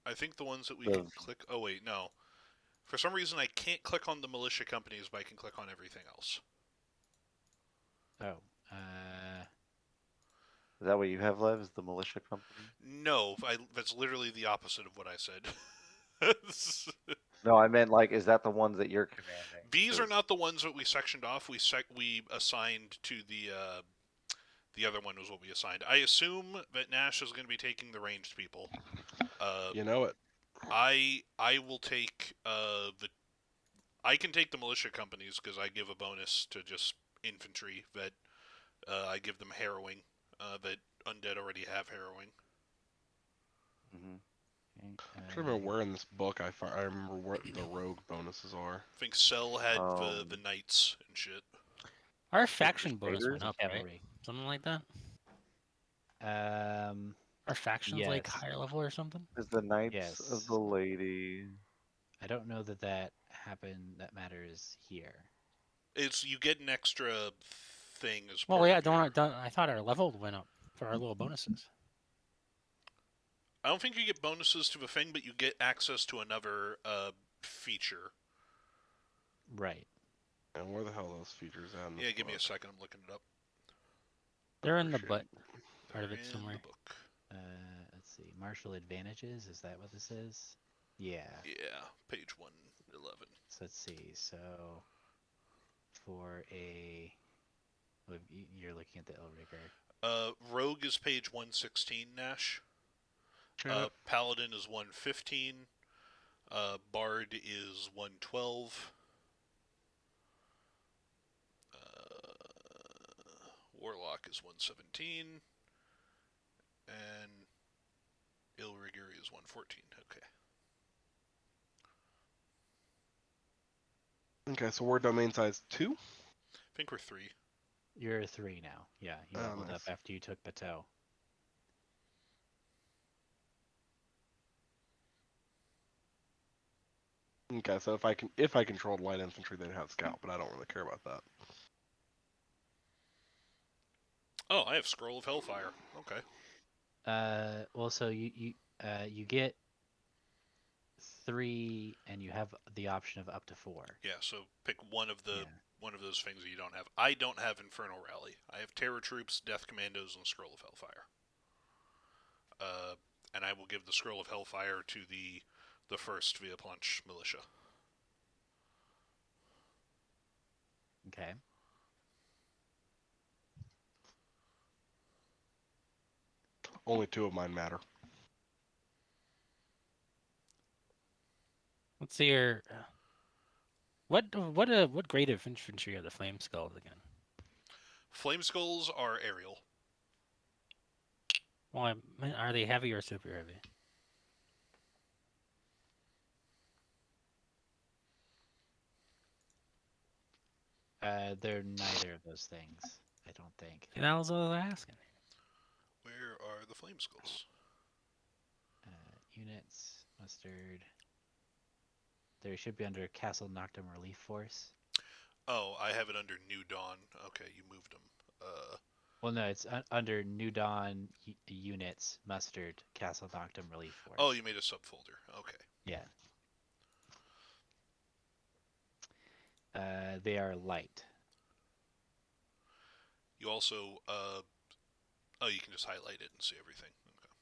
I think the ones that we the can click. Oh wait, no. For some reason, I can't click on the militia companies, but I can click on everything else. Oh. Is that what you have, Lev? Is the militia company? No, that's literally the opposite of what I said. No, I meant like, is that the ones that you're commanding? These are 'Cause- not the ones that we sectioned off. We assigned to the other one was what we assigned. I assume that Nash is going to be taking the ranged people. You know it. I will take the. I can take the militia companies because I give a bonus to just infantry that I give them harrowing. That undead already have harrowing. Mhm. Okay, I'm trying to remember where in this book I remember what the rogue bonuses are. I think Cell had the Um, knights and shit. Our faction bonus went Crusaders? up, right? cavalry. Something like that. Um. Our faction's like Yes. higher level or something. Is the Knights of Yes. the Lady? I don't know that happened. That matters here. It's you get an extra thing as Well, part yeah, of your. I thought our level went up for our little bonuses. I don't think you get bonuses to the thing, but you get access to another feature. Right. And where the hell are those features at in this Yeah, give me a book? second. I'm looking it up. They're in the butt Appreciate part of They're it in somewhere. the book. Let's see. Martial advantages. Is that what this is? Yeah. Yeah, page 111. So let's see. So for a, well, you're looking at the Illrigger. Rogue is page 116, Nash. it. Paladin is 115. Bard is 112. Warlock is 117. And Illrigger is 114. Okay. Okay, so we're domain size 2? I think we're 3. You're 3 now. Yeah, you Oh, leveled up nice. after you took Bateau. Okay, so if I controlled light infantry, they'd have scout, but I don't really care about that. Oh, I have Scroll of Hellfire. Okay. Well, so you get 3, and you have the option of up to 4. Yeah, so pick one of Yeah. those things that you don't have. I don't have Infernal Rally. I have Terror Troops, Death Commandos, and Scroll of Hellfire. And I will give the Scroll of Hellfire to the first Via Punch militia. Okay. Only 2 of mine matter. Let's see your. What grade of infantry are the flame skulls again? Flame Skulls are aerial. Well, are they heavy or super heavy? They're neither of those things. I don't think. That was what I was asking. Where are the Flame Skulls? Units, mustard. They should be under Castle Noctum Relief Force. Oh, I have it under New Dawn. Okay, you moved them. Well, no, it's under New Dawn units, mustard, Castle Noctum Relief Force. Oh, you made a subfolder. Okay. Yeah. They are light. You also, oh, you can just highlight it and see everything. Okay.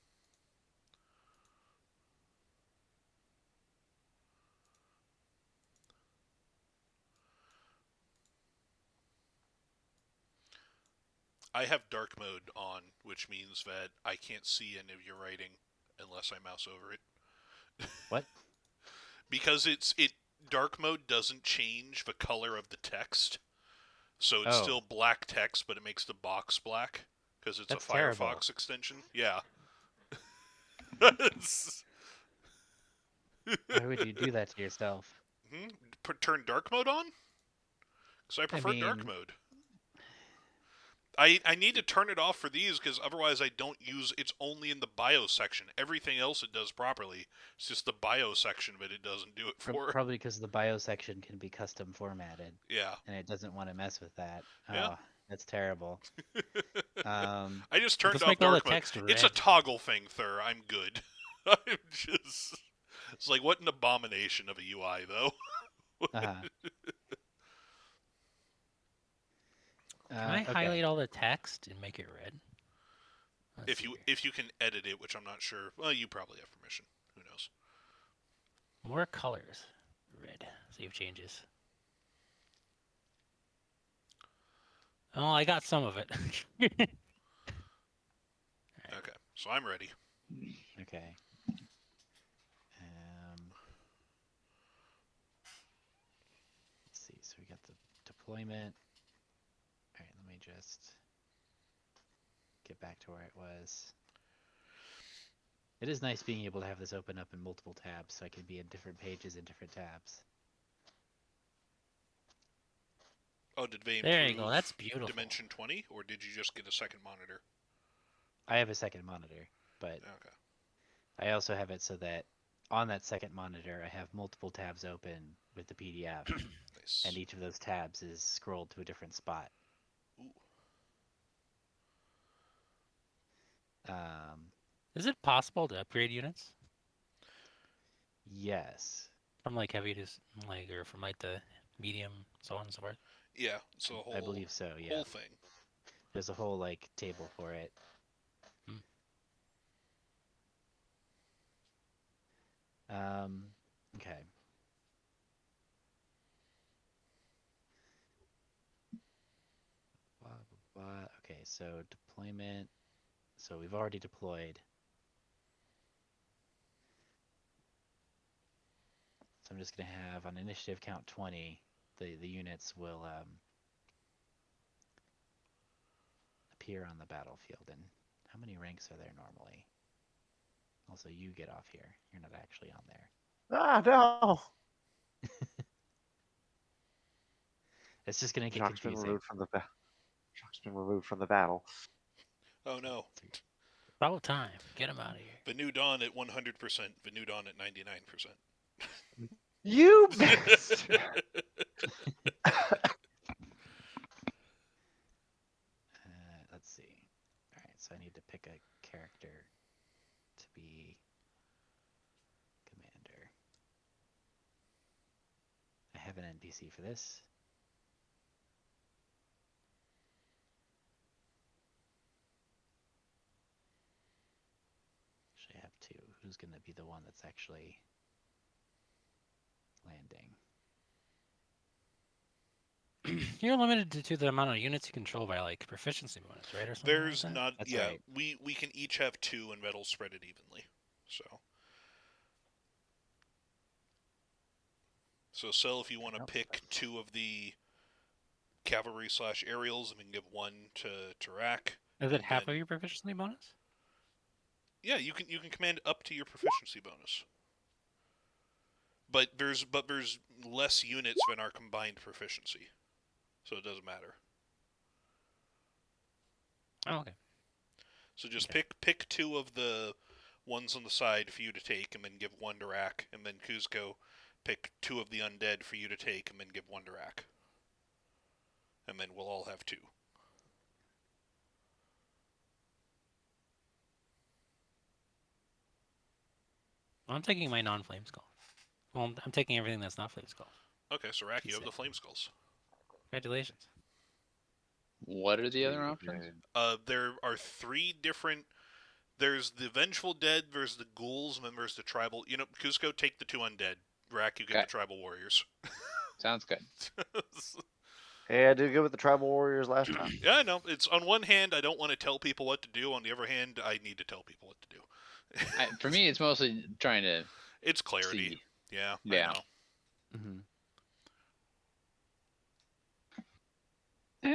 I have dark mode on, which means that I can't see any of your writing unless I mouse over it. What? Because it dark mode doesn't change the color of the text, so it's Oh. still black text, but it makes the box black because it's That's a terrible. Firefox extension. Yeah. It's- Why would you do that to yourself? Turn dark mode on? Because I prefer dark mean- mode. I need to turn it off for these because otherwise I don't use. It's only in the bio section. Everything else it does properly. It's just the bio section that it doesn't do it for. Probably because the bio section can be custom formatted, Yeah. and it doesn't want to mess with that. Yeah. Oh, that's terrible. I just turned Just off make all the dark mode. text It's a red. toggle thing, Thur. I'm good. I'm just. It's like what an abomination of a UI, though. Uh-huh. Can I Okay. highlight all the text and make it red? Let's see here. If you can edit it, which I'm not sure. Well, you probably have permission. Who knows? More colors. Red. Save changes. Oh, I got some of it. Okay, so I'm ready. Okay. Let's see. So we got the deployment. All right, let me just get back to where it was. It is nice being able to have this open up in multiple tabs, so I can be in different pages in different tabs. Oh, did they improve There you go. That's beautiful. Dimension 20, or did you just get a second monitor? I have a second monitor, but Okay. I also have it so that on that second monitor, I have multiple tabs open with the PDF, Nice. and each of those tabs is scrolled to a different spot. Ooh. Is it possible to upgrade units Yes. from like heavy to like, or from like the medium, so on and so forth? Yeah, so a whole, I believe so, yeah. whole thing. There's a whole like table for it. Okay. Blah, blah, blah. Okay, so deployment. So we've already deployed. So I'm just gonna have on initiative count 20, the units will appear on the battlefield. And how many ranks are there normally? Also, you get off here. You're not actually on there. Ah, no! It's just gonna get Jock's been confusing. removed from the Jock's been removed from the battle. Oh no. About time. Get him out of here. The New Dawn at 100%, the New Dawn at 99%. You bastard! Let's see. All right, so I need to pick a character to be commander. I have an NPC for this. Actually, I have two. Who's going to be the one that's actually landing? You're limited to the amount of units you control by like proficiency bonus, right, or something There's like that? not. That's yeah, right. we can each have two, and that'll spread it evenly. So Sel, if you want to pick two of the cavalry/aerials, and we can give one to Rack. Is it and half then- of your proficiency bonus? Yeah, you can command up to your proficiency bonus. But there's less units than our combined proficiency, so it doesn't matter. Oh, okay. So just Okay. pick two of the ones on the side for you to take, and then give one to Rack, and then Kuzco pick two of the undead for you to take, and then give one to Rack. And then we'll all have two. Well, I'm taking my non-flame skull. Well, I'm taking everything that's not flame skull. Okay, so Rack, you have That's the it. flame skulls. Congratulations. What are the other options? There are 3 different. There's the Vengeful Dead, there's the ghouls, and then there's the tribal. Cusco, take the 2 undead. Rack, you get Okay. the tribal warriors. Sounds good. Hey, I did good with the tribal warriors last time. Yeah, I know. It's on one hand, I don't want to tell people what to do. On the other hand, I need to tell people what to do. For me, it's mostly trying to It's clarity. see. Yeah, Yeah. I know. Mm-hmm.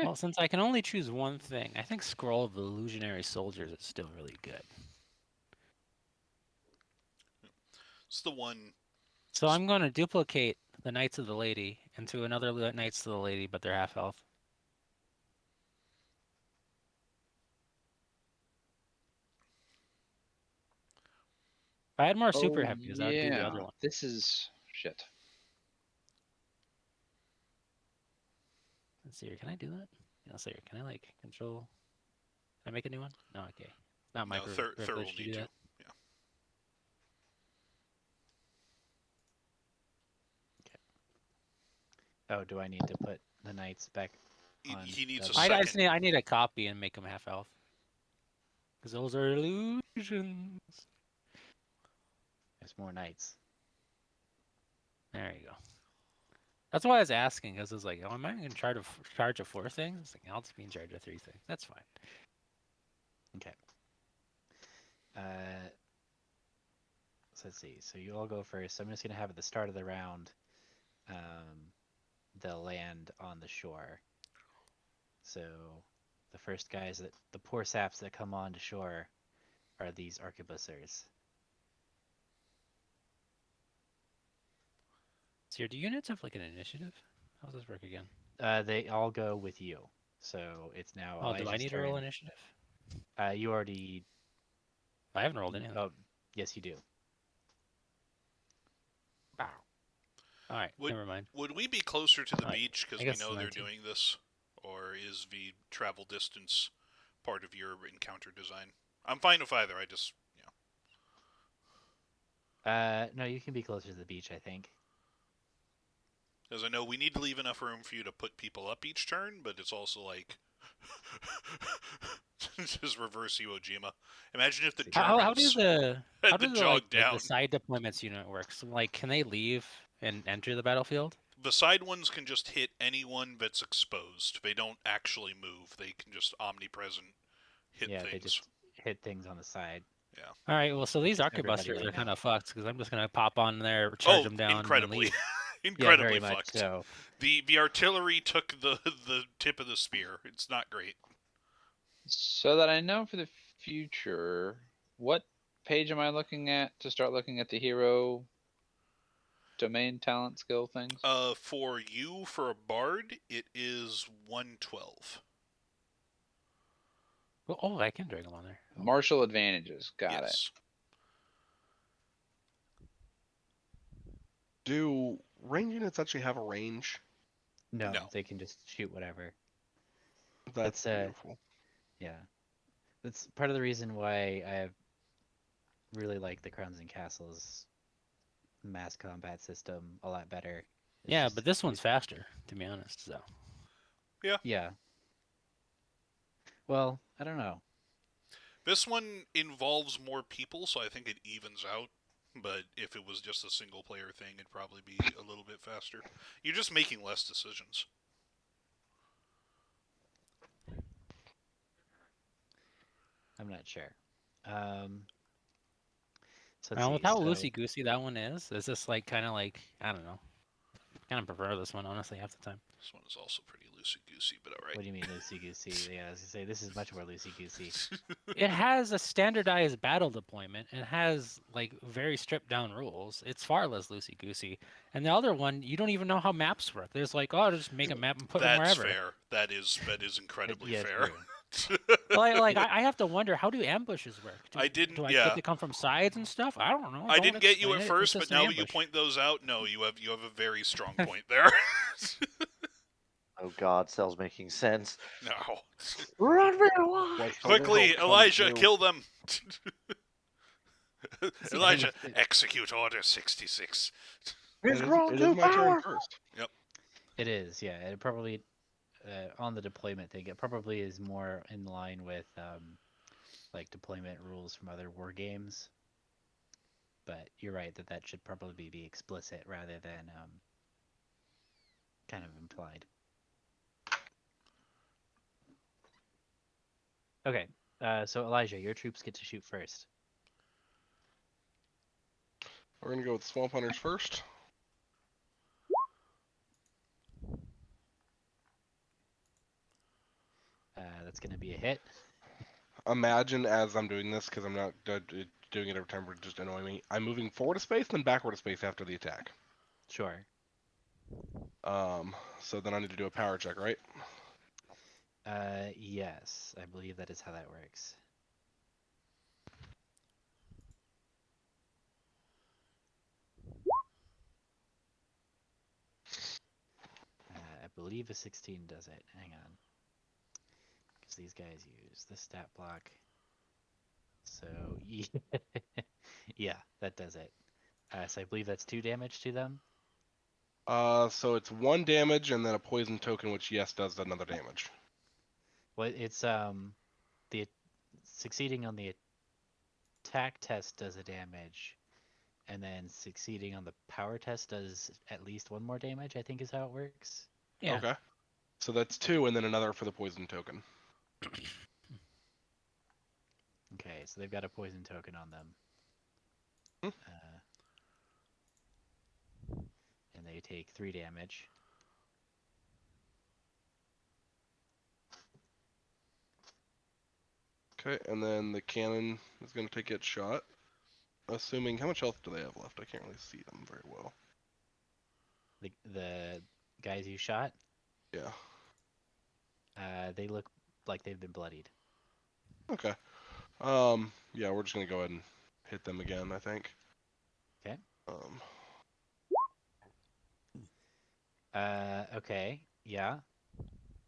Well, since I can only choose one thing, I think Scroll of the Illusionary Soldiers is still really good. It's the one. So I'm going to duplicate the Knights of the Lady into another Knights of the Lady, but they're half health. If I had more super heavies, I would do the other one. This is shit. Let's see here. Can I do that? Yeah, let's see here. Can I like control? Can I make a new one? No, okay. It's not my No, Thur will privilege to need do to. that. Yeah. Oh, do I need to put the knights back on? He needs a the- second. I need a copy and make them half health. Because those are illusions. There's more knights. There you go. That's why I was asking, because it's like, oh, am I going to try to charge of 4 things? It's like, I'll just be in charge of 3 things. That's fine. Okay. So let's see. So you all go first. So I'm just gonna have at the start of the round, they'll land on the shore. So the first guys the poor saps that come on to shore are these arquebusiers. So do units have like an initiative? How does this work again? They all go with you. So it's now Oh, do I Elijah's need to roll turn. initiative? You already. I haven't rolled anything. Oh, yes, you do. Wow. All right, never mind. Would we be closer to the Alright, beach because I we guess know they're 19. doing this, or is the travel distance part of your encounter design? I'm fine with either. I just, No, you can be closer to the beach, I think. Because I know we need to leave enough room for you to put people up each turn, but it's also like just reverse Iwo Jima. Imagine if the How Germans does the had to jog down. the side deployments unit work? So like, can they leave and enter the battlefield? The side ones can just hit anyone that's exposed. They don't actually move. They can just omnipresent hit Yeah, things. they just hit things on the side. Yeah. All right, well, so these Just everybody arquebusters right are now. kind of fucked because I'm just gonna pop on there, charge them down, incredibly, and leave. incredibly Yeah, very fucked. much so. The artillery took the tip of the spear. It's not great. So that I know for the future, what page am I looking at to start looking at the hero domain talent skill things? For you, for a bard, it is 112. Oh, I can drag them on there. Martial advantages. Got it. Yes. Do range units actually have a range? No, No. they can just shoot whatever. That's That's, beautiful. Yeah. That's part of the reason why I really like the Crowns and Castles mass combat system a lot better. It's Yeah, just- but this one's faster, to be honest. So Yeah. Well, I don't know. This one involves more people, so I think it evens out. But if it was just a single player thing, it'd probably be a little bit faster. You're just making less decisions. I'm not sure. So with let's how see. loosey goosey that one is this like kind of like, I don't know. Kind of prefer this one honestly half the time. This one is also pretty loosey-goosey, but alright. What do you mean loosey goosey? Yeah, I was gonna say this is much more loosey goosey. It has a standardized battle deployment. It has like very stripped down rules. It's far less loosey goosey. And the other one, you don't even know how maps work. There's like, oh, just make a map and put them That's wherever. fair. That is incredibly Yeah, fair. true. Like I have to wonder, how do ambushes work? Do I get to come from sides and stuff? I don't know. I Don't didn't get you explain at it. first, It's but just an now that you ambush. point those out, no, you have a very strong point there. Oh God, cell's making sense. No. Run for your life! That's Quickly, Thunderhawk comes Elijah, through. kill them. See, Elijah, I mean, execute Order 66. He's It grown is too my turn powerful. first. It is, yeah. It probably on the deployment thing, it probably is more in line with like deployment rules from other war games. But you're right that that should probably be explicit rather than kind of implied. Okay, so Elijah, your troops get to shoot first. We're gonna go with swamp hunters first. That's going to be a hit. Imagine as I'm doing this, because I'm not doing it every time for just annoying me. I'm moving forward a space, then backward a space after the attack. Sure. So then I need to do a power check, right? Yes, I believe that is how that works. I believe a 16 does it. Hang on. Because these guys use the stat block. So, yeah, that does it. So I believe that's 2 damage to them. So it's 1 damage and then a poison token, which yes does another damage. Well, it's the succeeding on the attack test does a damage, and then succeeding on the power test does at least 1 more damage, I think is how it works. Yeah. Okay. So that's 2 and then another for the poison token. Okay, so they've got a poison token on them. Hmm. And they take 3 damage. Okay, and then the cannon is going to take its shot. Assuming, how much health do they have left? I can't really see them very well. The guys you shot, Yeah. they look like they've been bloodied. Okay. Yeah, we're just going to go ahead and hit them again, I think. Okay. Um, Okay, yeah.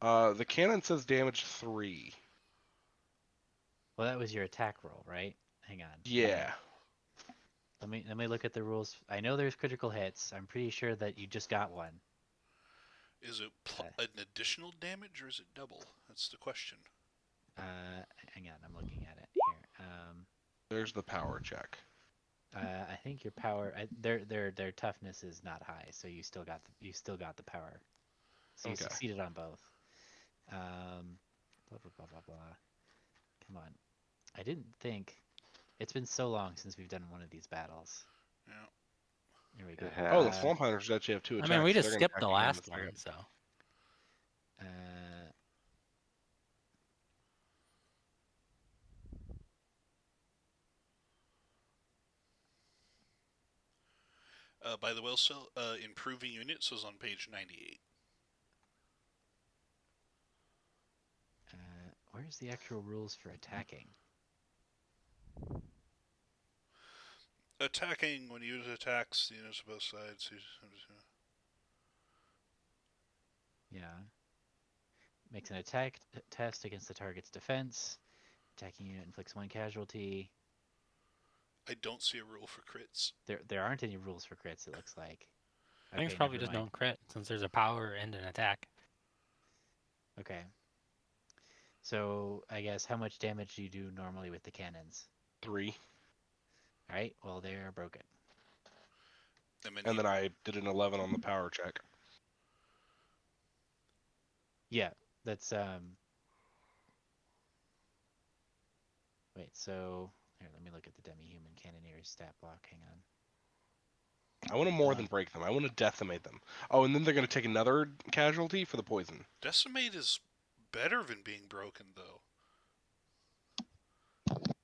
the cannon says damage 3. Well, that was your attack roll, right? Hang on. Yeah. Let me look at the rules. I know there's critical hits. I'm pretty sure that you just got one. Is it Uh, an additional damage or is it double? That's the question. Hang on, I'm looking at it here. There's the power check. I think your power, their toughness is not high, so you still got the power. So you Okay. succeeded on both. Blah blah blah blah blah. Come on. I didn't think. It's been so long since we've done one of these battles. Yeah. Here we go. Oh, the Yeah. swamp hunters actually have 2 I attacks. mean, we So just they're going to skipped the attack again last this one, time. so. Uh, By the way, so improving units is on page 98. where's the actual rules for attacking? Attacking, when unit attacks, the units of both sides. Yeah. Makes an attack test against the target's defense. Attacking unit inflicts 1 casualty. I don't see a rule for crits. There aren't any rules for crits, it looks like. I think it's Okay, probably never just mind. don't crit since there's a power and an attack. Okay. So I guess how much damage do you do normally with the cannons? 3. Alright, well they are broken. And then I did an 11 on the power check. Yeah, that's wait, so here, let me look at the demi-human cannoneer's stat block. Hang on. I want to more than break them. I want to decimate them. Oh, and then they're going to take another casualty for the poison. Decimate is better than being broken, though.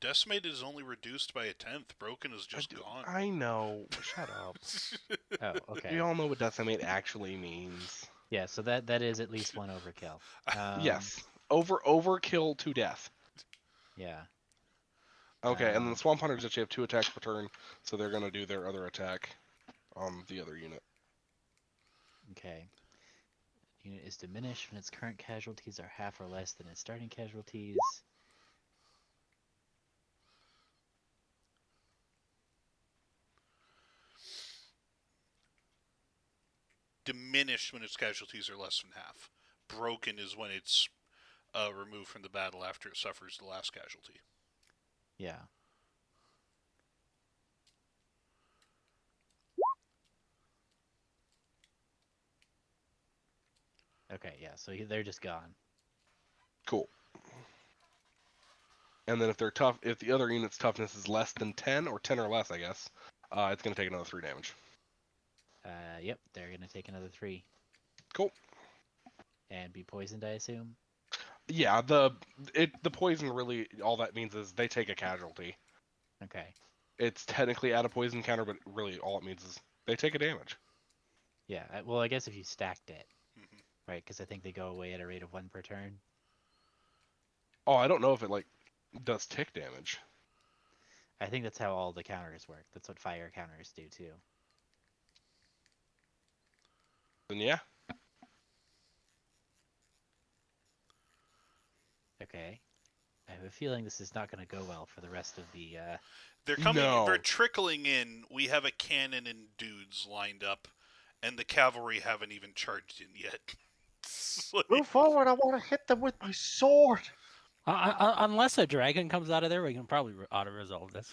Decimate is only reduced by 1/10. Broken is just gone. I know. Shut up. Oh, okay. We all know what decimate actually means. Yeah, so that is at least 1 overkill. Yes. Overkill to death. Yeah. Okay, and then the swamp hunters actually have 2 attacks per turn, so they're going to do their other attack on the other unit. Okay. Unit is diminished when its current casualties are half or less than its starting casualties. Diminished when its casualties are less than half. broken is when it's removed from the battle after it suffers the last casualty. Yeah. Okay, yeah, so they're just gone. Cool. And then if they're tough, if the other unit's toughness is less than 10 or 10 or less, I guess, it's gonna take another 3 damage. Yep, they're gonna take another 3. Cool. And be poisoned, I assume? Yeah, the poison really all that means is they take a casualty. Okay. It's technically at a poison counter, but really all it means is they take a damage. Yeah, well, I guess if you stacked it, Mhm. right? Because I think they go away at a rate of 1 per turn. Oh, I don't know if it like does tick damage. I think that's how all the counters work. That's what fire counters do too. Then yeah, Okay. I have a feeling this is not going to go well for the rest of the. They're coming. No. They're trickling in. We have a cannon and dudes lined up, and the cavalry haven't even charged in yet. It's like- Move forward! I want to hit them with my sword. Unless a dragon comes out of there, we can probably auto-resolve this.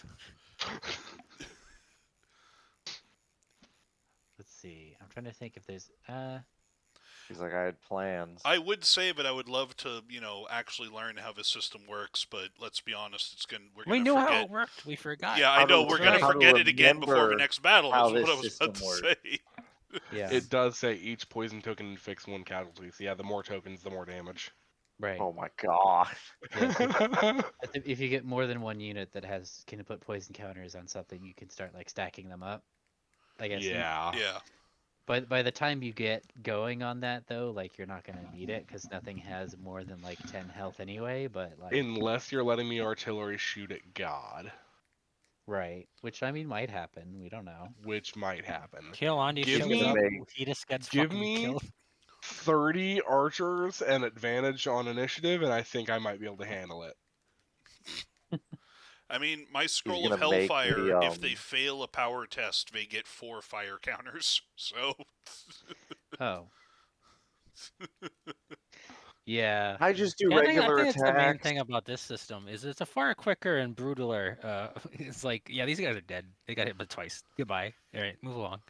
Let's see. I'm trying to think if there's. He's like, I had plans. I would say, but I would love to, actually learn how the system works. But let's be honest, we're We gonna knew forget. how it worked. We forgot. Yeah, I How to- know we're gonna Right. how to forget it again before the remember next battle. how Is what this I was about to system works. say. Yeah. it does say each poison token inflicts 1 casualty. So yeah, the more tokens, the more damage. Right. Oh my god. Yeah, if you get more than one unit that can put poison counters on something, you can start like stacking them up. I guess. yeah. Yeah. But by the time you get going on that, though, like you're not gonna need it because nothing has more than like 10 health anyway. But like, Unless you're letting the artillery shoot at God, right, which I mean might happen. We don't know. which might happen. Kill Andy Give shows me- up. Make- He just gets give fucking me- killed. 30 archers and advantage on initiative, and I think I might be able to handle it. I mean, my scroll gonna of make Hellfire, the, if they fail a power test, they get 4 fire counters. So, Oh. Yeah. I just do Yeah, I regular think it's the main attacks. thing about this system is it's a far quicker and brutaler. It's like, yeah, these guys are dead. They got hit by twice. Goodbye. All right, move along.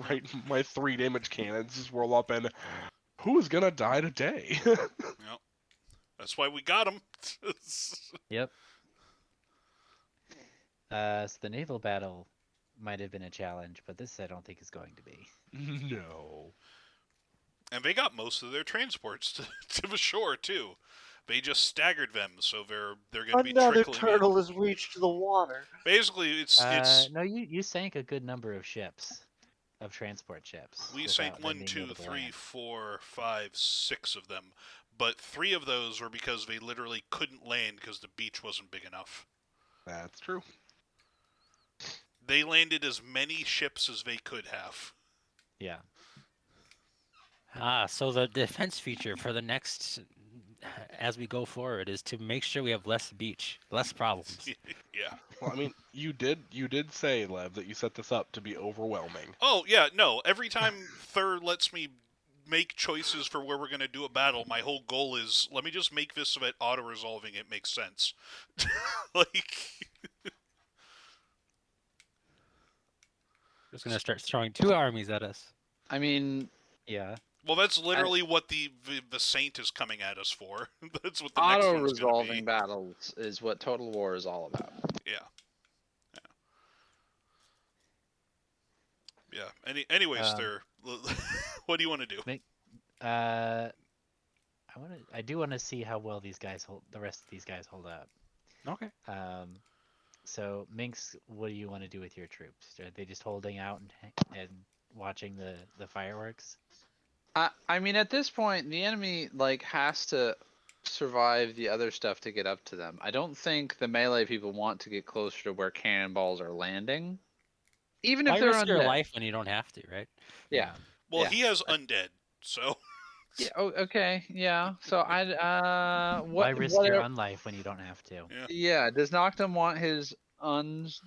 Right, my 3 damage cannons just roll up, and who's gonna die today? that's why we got them. Yep. So the naval battle might have been a challenge, but this I don't think is going to be. No. And they got most of their transports to the shore, too. They just staggered them, so they're going to be Another trickling turtle has reached the water. in. Basically, it's No, you sank a good number of ships, of transport ships. we without sank them 1, being 2, able to 3, land. 4, 5, 6 of them. But 3 of those were because they literally couldn't land because the beach wasn't big enough. That's true. They landed as many ships as they could have. Yeah. So the defense feature for the next, as we go forward, is to make sure we have less beach, less problems. Yeah. Well, I mean, you did say, Lev, that you set this up to be overwhelming. Oh, yeah, no. Every time Thur lets me make choices for where we're going to do a battle, my whole goal is, let me just make this so that auto-resolving it makes sense. Like... Just gonna start throwing 2 armies at us. I mean, Yeah. Well, that's literally what the Saint is coming at us for. That's what the next auto one's going to be. resolving battles is what Total War is all about. Yeah. Anyways, Um, Thur, what do you want to do? I do want to see how well the rest of these guys hold up. Okay. So Minx, what do you want to do with your troops? Are they just holding out and watching the fireworks? I mean, at this point, the enemy has to survive the other stuff to get up to them. I don't think the melee people want to get closer to where cannonballs are landing, even if Why they're risk your undead. life when you don't have to, right? Yeah. Well, Yeah. he has undead, so... Yeah. Oh, okay. Yeah. So Why what? risk what your are- unlife when you don't have to? Yeah. Yeah. Does Noctum want his uns?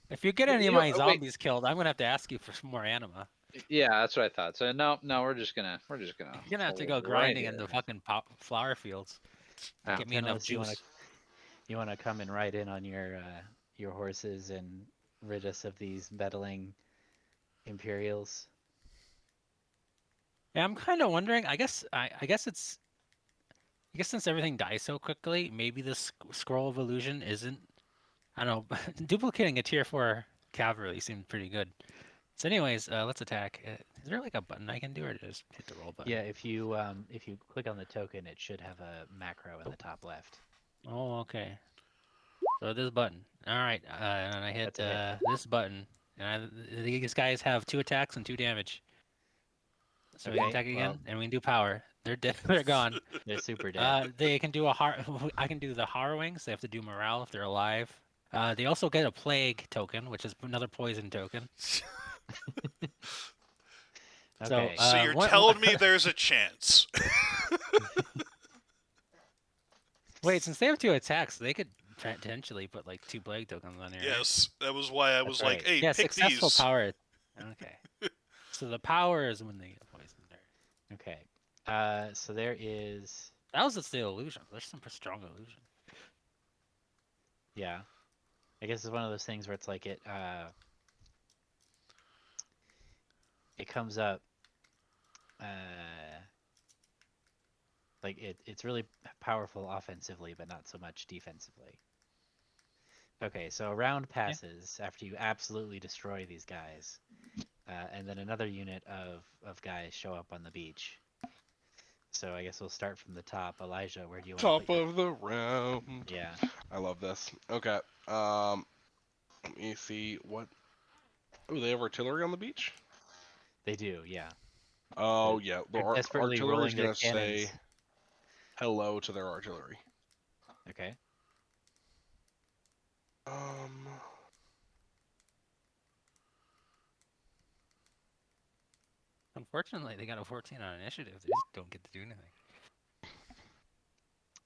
If you get any of You- my wait. zombies killed, I'm gonna have to ask you for some more anima. Yeah, that's what I thought. So no, we're just gonna You're gonna have to go hold right grinding in the here. fucking flower fields. Yeah. Get me enough Tennis, juice. you wanna come and ride in on your horses and rid us of these meddling Imperials? Yeah, I'm kind of wondering. I guess it's. I guess since everything dies so quickly, maybe this scroll of illusion isn't. I don't know. Duplicating a tier 4 cavalry seemed pretty good. So, anyways, let's attack. Is there like a button I can do, or just hit the roll button? Yeah, if you click on the token, it should have a macro in the top left. Oh, okay. So this button. All right, and I hit That's a hit. this button, and these guys have 2 attacks and 2 damage. So we can Okay, attack well, again, and we can do power. They're dead. They're gone. they're super dead. They can do I can do the harrowings. They have to do morale if they're alive. They also get a plague token, which is another poison token. So, Okay. So you're telling me there's a chance? wait, since they have 2 attacks, they could potentially put like 2 plague tokens on here. Right? Yes, that was why I was That's like, right. hey, Yeah, pick successful these. power. Okay. So the power is when they get poisoned. There. Okay. So there is, That was just the illusion. There's some strong illusion. yeah. I guess it's one of those things where it's like it comes up like it's really powerful offensively, but not so much defensively. Okay, so a round passes after you absolutely destroy these guys, and then another unit of guys show up on the beach. So I guess we'll start from the top. Elijah, where do you want to Top put your? of the round. Yeah, I love this. Okay. Let me see what. Oh, they have artillery on the beach. they do. Yeah, Oh yeah, the they're desperately artillery's rolling their gonna cannons. say hello to their artillery. Okay. Um, Unfortunately, they got a 14 on initiative. They just don't get to do anything.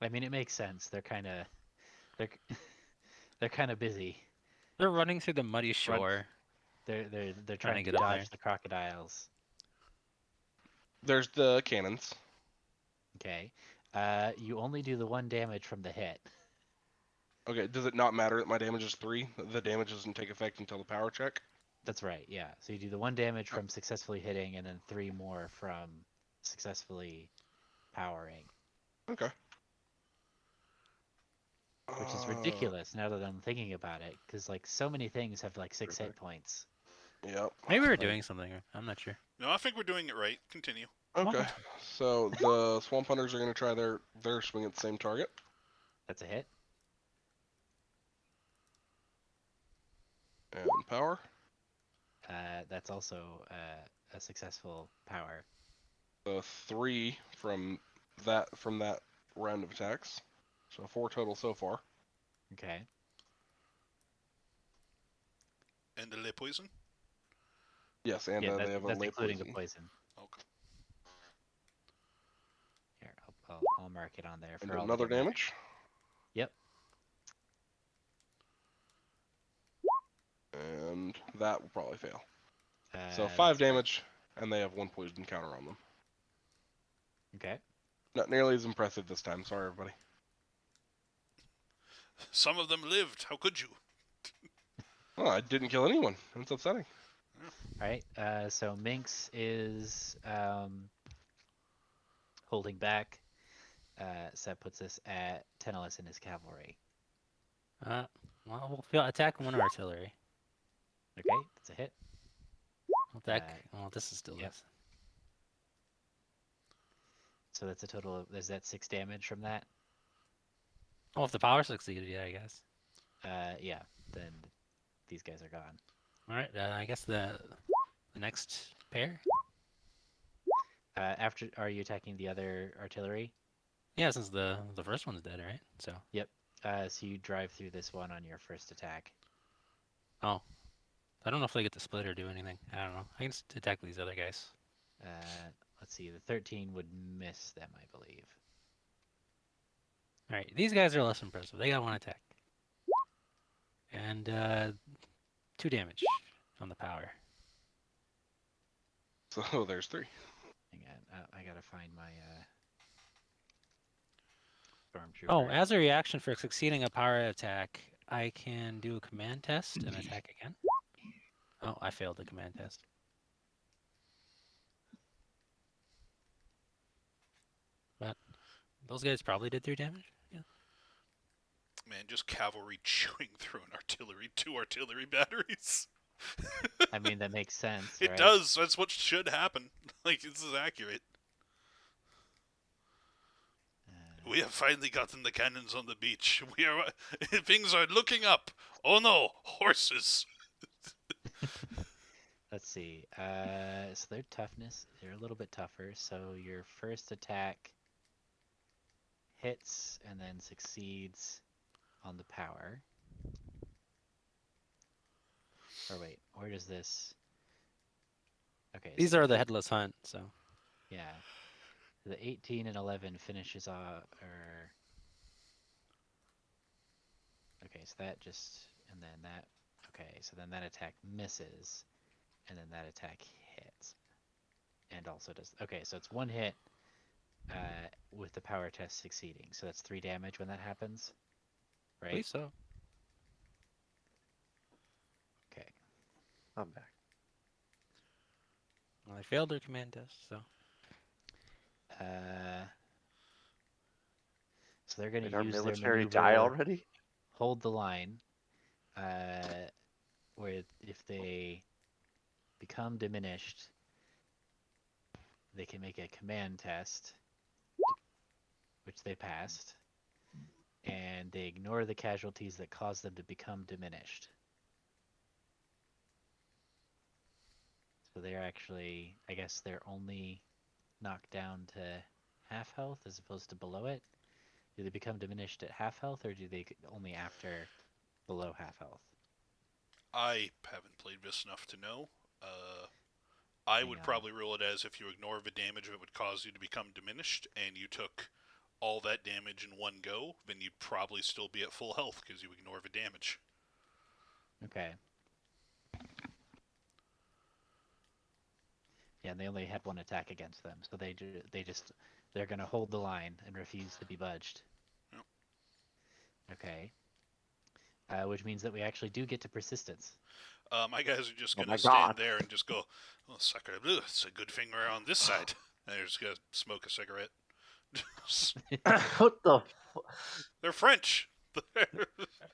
I mean, it makes sense. They're they're kind of busy. They're running through the muddy shore. They're Trying trying to to get up dodge there. the crocodiles. there's the cannons. Okay. You only do the 1 damage from the hit. Okay, does it not matter that my damage is 3? The damage doesn't take effect until the power check. That's right. Yeah. So you do the 1 damage from successfully hitting, and then 3 more from successfully powering, Okay. which is Uh, ridiculous now that I'm thinking about it, because like so many things have like 6 hit points. yep. Maybe we're Like, doing something. I'm not sure. No, I think we're doing it right. Continue. Okay. So the swamp hunters are gonna try their swing at the same target. that's a hit. And power. That's also a successful power. The 3 from that round of attacks. So 4 total so far. Okay. And the lay poison? Yes, and Yeah, they have a that's lay including poison. the poison. Okay. Here, I'll mark it on there And for all the another different. damage. Yep. And that will probably fail. So That's 5 correct. damage, and they have 1 poison counter on them. Okay. Not nearly as impressive this time. Sorry, everybody. Some of them lived. How could you? Oh, I didn't kill anyone. That's upsetting. All right. So Minx is holding back. So that puts us at Tenelis and his cavalry. Well, we'll attack 1 artillery. Okay, that's a hit. Attack. Well, this is still yep. this. So that's a total of, is that 6 damage from that? Oh, if the power succeeded, yeah, I guess. Yeah. Then these guys are gone. All right. I guess the next pair. After, are you attacking the other artillery? Yeah, since the first one's dead, right? So. Yep. So you drive through this one on your first attack. Oh. I don't know if they get to split or do anything. I don't know. I can just attack these other guys. Let's see. The 13 would miss them, I believe. All right. These guys are less impressive. They got 1 attack. And 2 damage on the power. So there's 3. Hang on, I gotta find my Oh, stormtrooper. as a reaction for succeeding a power attack, I can do a command test and attack again. Oh, I failed the command test. But those guys probably did 3 damage. Yeah. Man, just cavalry chewing through an artillery, 2 artillery batteries. I mean, that makes sense, It right? does. That's what should happen. Like, this is accurate. We have finally gotten the cannons on the beach. We are. Things are looking up. Oh no, horses. Let's see. So their toughness, they're a little bit tougher. So your first attack hits and then succeeds on the power. Or wait, where does this? Okay, These so are the the eight, headless hunt, so yeah, the 18 and 11 finishes off, or okay, so that just and then that. Okay, so then that attack misses, and then that attack hits, and also does. Okay, so it's 1 hit, with the power test succeeding. So that's 3 damage when that happens, right? please so. Okay. I'm back. Well, I failed their command test, so Uh, so they're going Did to our use their military die maneuver, already? hold the line, uh, where if they become diminished, they can make a command test, which they passed, and they ignore the casualties that cause them to become diminished. So they're actually, I guess they're only knocked down to half health as opposed to below it. Do they become diminished at half health, or do they only after below half health? I haven't played this enough to know. I Hang would on. probably rule it as if you ignore the damage that would cause you to become diminished, and you took all that damage in one go, then you'd probably still be at full health because you ignore the damage. Okay. Yeah, and they only had 1 attack against them, so they're gonna hold the line and refuse to be budged. Yep. Okay. Which means that we actually do get to persistence. My guys are just Oh gonna my stand god. there and just go, "Oh, sucker blue! It's a good thing we're on this side." And they're just gonna smoke a cigarette. What the? They're French.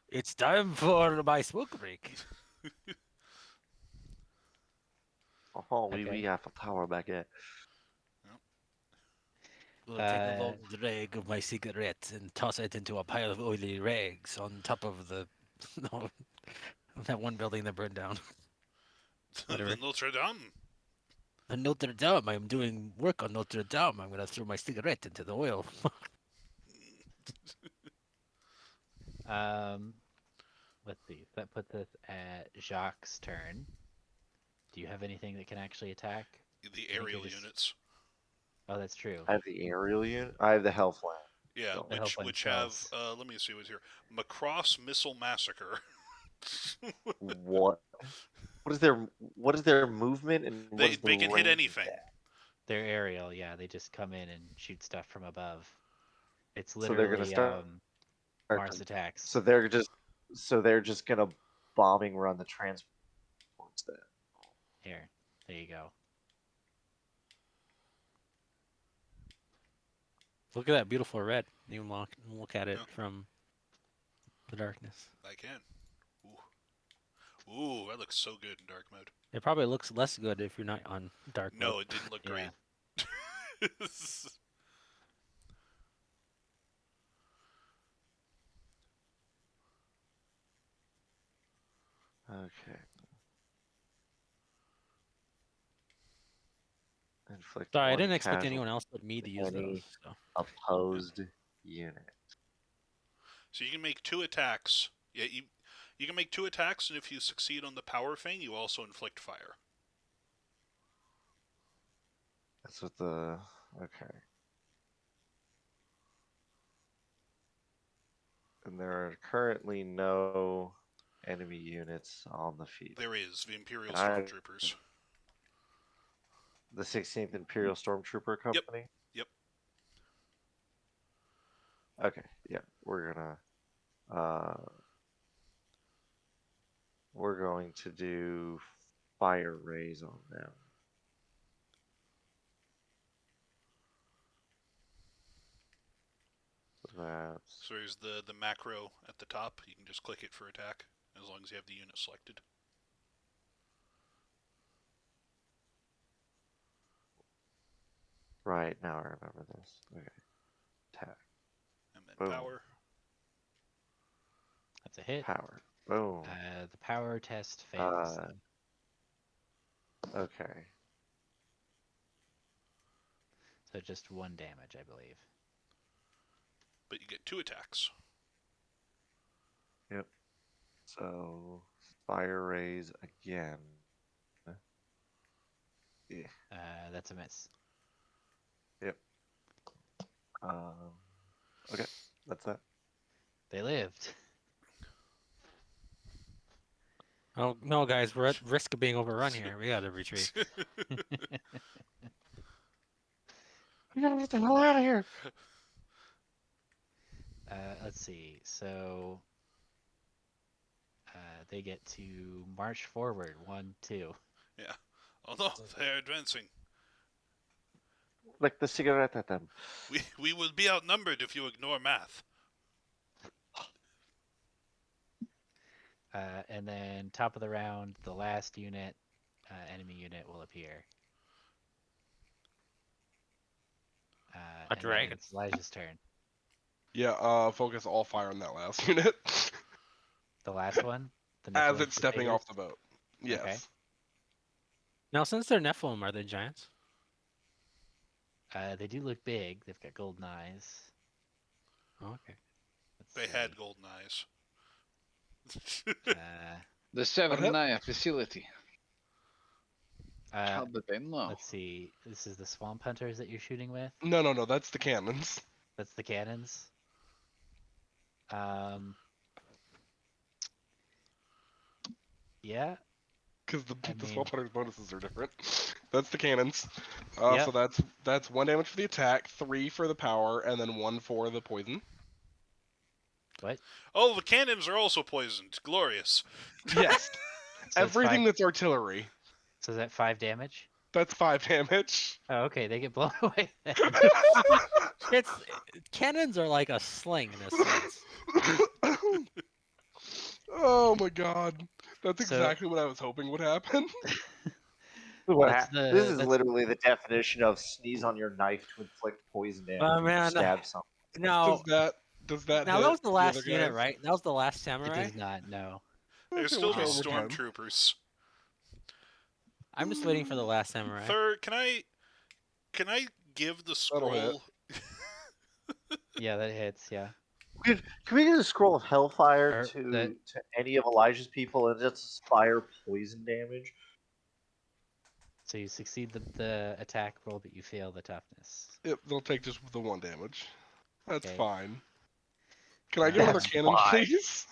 it's time for my smoke break. Oh, we Okay. have a power back in. We'll take a long drag of my cigarette and toss it into a pile of oily rags on top of the no, that one building that burned down. Whatever. The Notre Dame. On Notre Dame, I'm doing work on Notre Dame. I'm gonna throw my cigarette into the oil. um, let's see. So that puts us at Jacques' turn. Do you have anything that can actually attack? The I think you're aerial just- units. Oh, that's true. I have the aerial unit. I have the health line. Yeah, So- The which Helpline which have cells. let me see what's here. Macross Missile Massacre. What? What is their movement and what is the They can hit range of anything. that? They're aerial, yeah. They just come in and shoot stuff from above. It's So they're gonna literally start. Mars attacks. So they're just gonna bombing run the transports then. Here, there you go. Look at that beautiful red. You can look at it Yeah. from the darkness. I can. Ooh, that looks so good in dark mode. It probably looks less good if you're not on dark mode. No, it didn't look great. Yeah. Okay. Inflict Sorry, I one didn't expect casualty anyone else but me to use any those. So. opposed unit. So you can make 2 attacks. Yeah, you can make 2 attacks, and if you succeed on the power thing, you also inflict fire. That's what the okay. And there are currently no enemy units on the field. There is the Imperial And I- Stormtroopers. the 16th Imperial Stormtrooper Company. Yep. Okay, yeah, we're going to do fire rays on them. So that's So there's the macro at the top. You can just click it for attack as long as you have the unit selected. right now. I remember this. Okay, attack, And then boom, power. That's a hit. power, boom. The power test fails. Okay, So just 1 damage, I believe. But you get 2 attacks. yep. So fire rays again. Yeah. That's a miss. Yep. Okay, that's that. They lived. Oh no, guys, we're at risk of being overrun here. We gotta retreat. We gotta get the hell out of here. Let's see. So they get to march forward. 1, 2. Yeah. Although they're advancing. Like the cigarette at them. We will be outnumbered if you ignore math. And then top of the round, the last unit, enemy unit will appear. A And then dragon. it's Elijah's turn. Yeah, focus all fire on that last unit. The last one? The As Nephilim it's stepping off the Crusaders? boat. Yes. Okay. Now, since they're Nephilim, are they giants? They do look big. They've got golden eyes. Oh, okay. Let's They see. had golden eyes. The Seven hit? Naya facility. Uh, How did they know? let's see. This is the swamp hunters that you're shooting with. No, that's the cannons. That's the cannons. Yeah. Because the mean- swamp hunters bonuses are different. That's the cannons. Yep. So that's 1 damage for the attack, 3 for the power, and then 1 for the poison. What? Oh, the cannons are also poisoned. Glorious. Yes. So Everything it's 5, that's artillery. so is that 5 damage? That's 5 damage. Oh, okay. They get blown away then. It's cannons are like a sling in a sense. Oh my god. That's So- exactly what I was hoping would happen. This is that's- literally the definition of sneeze on your knife to inflict poison damage Oh, when you man. stab someone. Now, Does that now hit that was the other last unit, guys? right? That was the last It samurai. does not. No. There's Okay, still we'll the try one more time. stormtroopers. I'm just waiting for the last samurai. Third, can I give the That'll hit. scroll? Yeah, that hits. Yeah. Can we get a scroll of hellfire Or to any of Elijah's people and just fire poison damage? So you succeed the attack roll, but you fail the toughness. Yep, they'll take just the 1 damage. That's Okay. fine. Can I get another That's cannon, fine. please?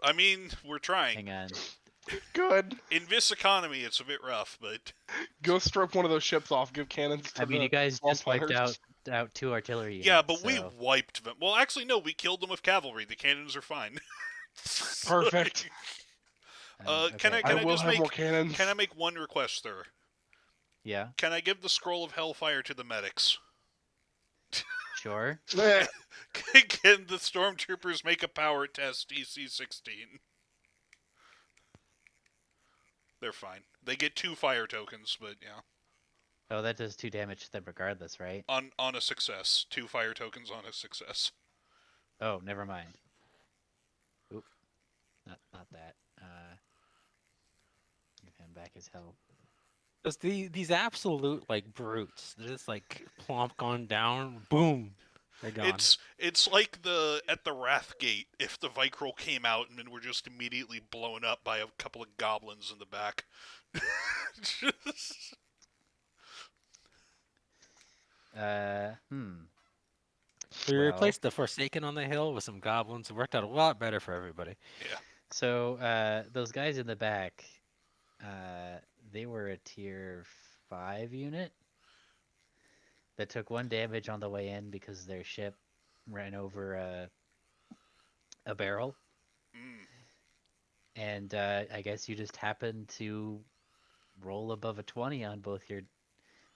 I mean, we're trying. Hang on. Good. In this economy, it's a bit rough, but Go strip one of those ships off. Give cannons to I mean, the you guys swamp just wiped hunters. out 2 artillery units. yeah, but we so- wiped them. Well, actually, no, we killed them with cavalry. The cannons are fine. Perfect. Can okay. I I will just have make more cannons. Can I make one request, sir? Yeah. Can I give the scroll of hellfire to the medics? Sure. Can the stormtroopers make a power test EC 16? They're fine. They get 2 fire tokens, but yeah. Oh, that does 2 damage to them regardless, right? On a success. 2 fire tokens on a success. Oh, never mind. Oop. Not that. Give him back his health. Just these absolute like brutes. They're just like plonk on down, boom, they're gone. It's like at the Wrath Gate if the Vicryl came out and then were just immediately blown up by a couple of goblins in the back. We well- replaced the Forsaken on the hill with some goblins. It worked out a lot better for everybody. So those guys in the back, they were a tier 5 unit that took 1 damage on the way in because their ship ran over a barrel. Mm. And I guess you just happened to roll above a 20 on both your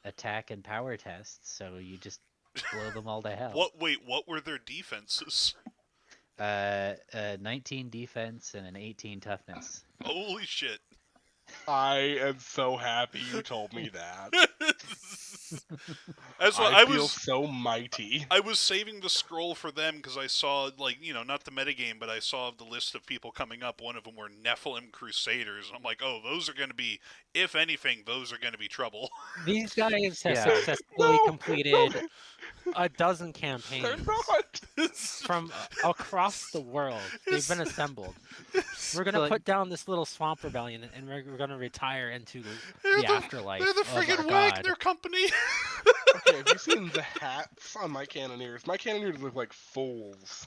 attack and power tests, so you just blow them all to hell. What were their defenses? 19 defense and an 18 toughness. Holy shit. I am so happy you told me that. That's what I feel so mighty. I was saving the scroll for them because I saw, like, not the metagame, but I saw the list of people coming up. One of them were Nephilim Crusaders. And I'm like, oh, those are going to be, if anything, those are going to be trouble. These guys have Yeah. successfully No, completed no, a dozen they're campaigns not. from across the world. They've been assembled. We're gonna So, like- put down this little swamp rebellion, and we're gonna retire into They're the the- afterlife They're the of our friggin' god. Wagner Company. Okay, have you seen the hats on my cannoneers? My cannoneers look like fools.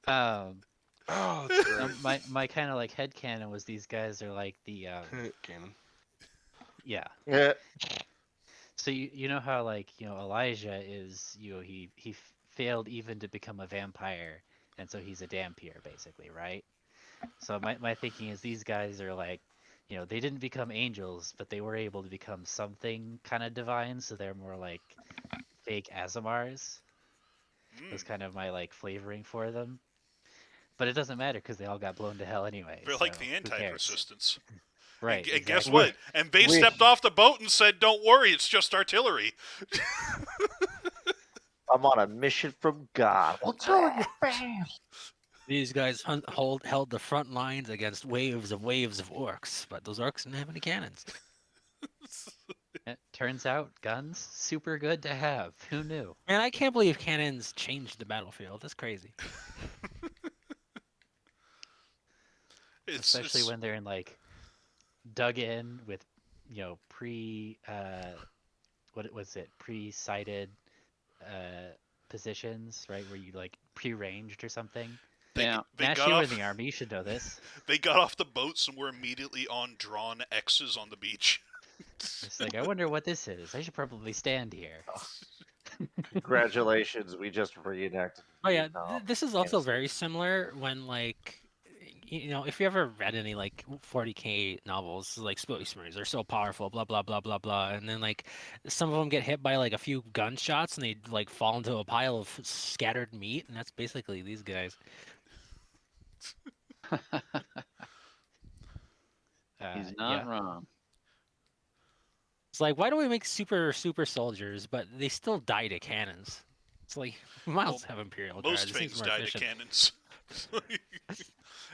um, Oh, that's great. my kind of like headcanon was these guys are like the Cannon. yeah. Yeah. So you know how like Elijah is he failed even to become a vampire, and so he's a Dampier basically, right? So my thinking is these guys are like, they didn't become angels, but they were able to become something kind of divine, so they're more like fake Azamars. That's kind of my like flavoring for them. But it doesn't matter because they all got blown to hell anyway. They're so like the who cares? anti-resistance. Right. And guess exactly. what? And they stepped off the boat and said, don't worry, it's just artillery. I'm on a mission from God. What's wrong with your face? These guys held the front lines against waves of orcs, but those orcs didn't have any cannons. It turns out guns super good to have. Who knew? Man, I can't believe cannons changed the battlefield. That's crazy. Especially when they're in like dug in with what was it, pre-sighted positions, right, where you like pre-ranged or something. They Nash, got you were off. in the army, you should know this. They got off the boats and were immediately on drawn X's on the beach. It's like, I wonder what this is. I should probably stand here. Congratulations, we just reenacted. Oh yeah, Vietnam. this is also Yes. very similar when like if you ever read any like 40k novels, like Space Marines, they're so powerful, blah blah blah blah blah, and then like some of them get hit by like a few gunshots and they like fall into a pile of scattered meat, and that's basically these guys. He's not Yeah. wrong. It's like, why do we make super soldiers, but they still die to cannons? It's like, we might as well have Imperial Guard. Most It seems things more die to efficient. cannons.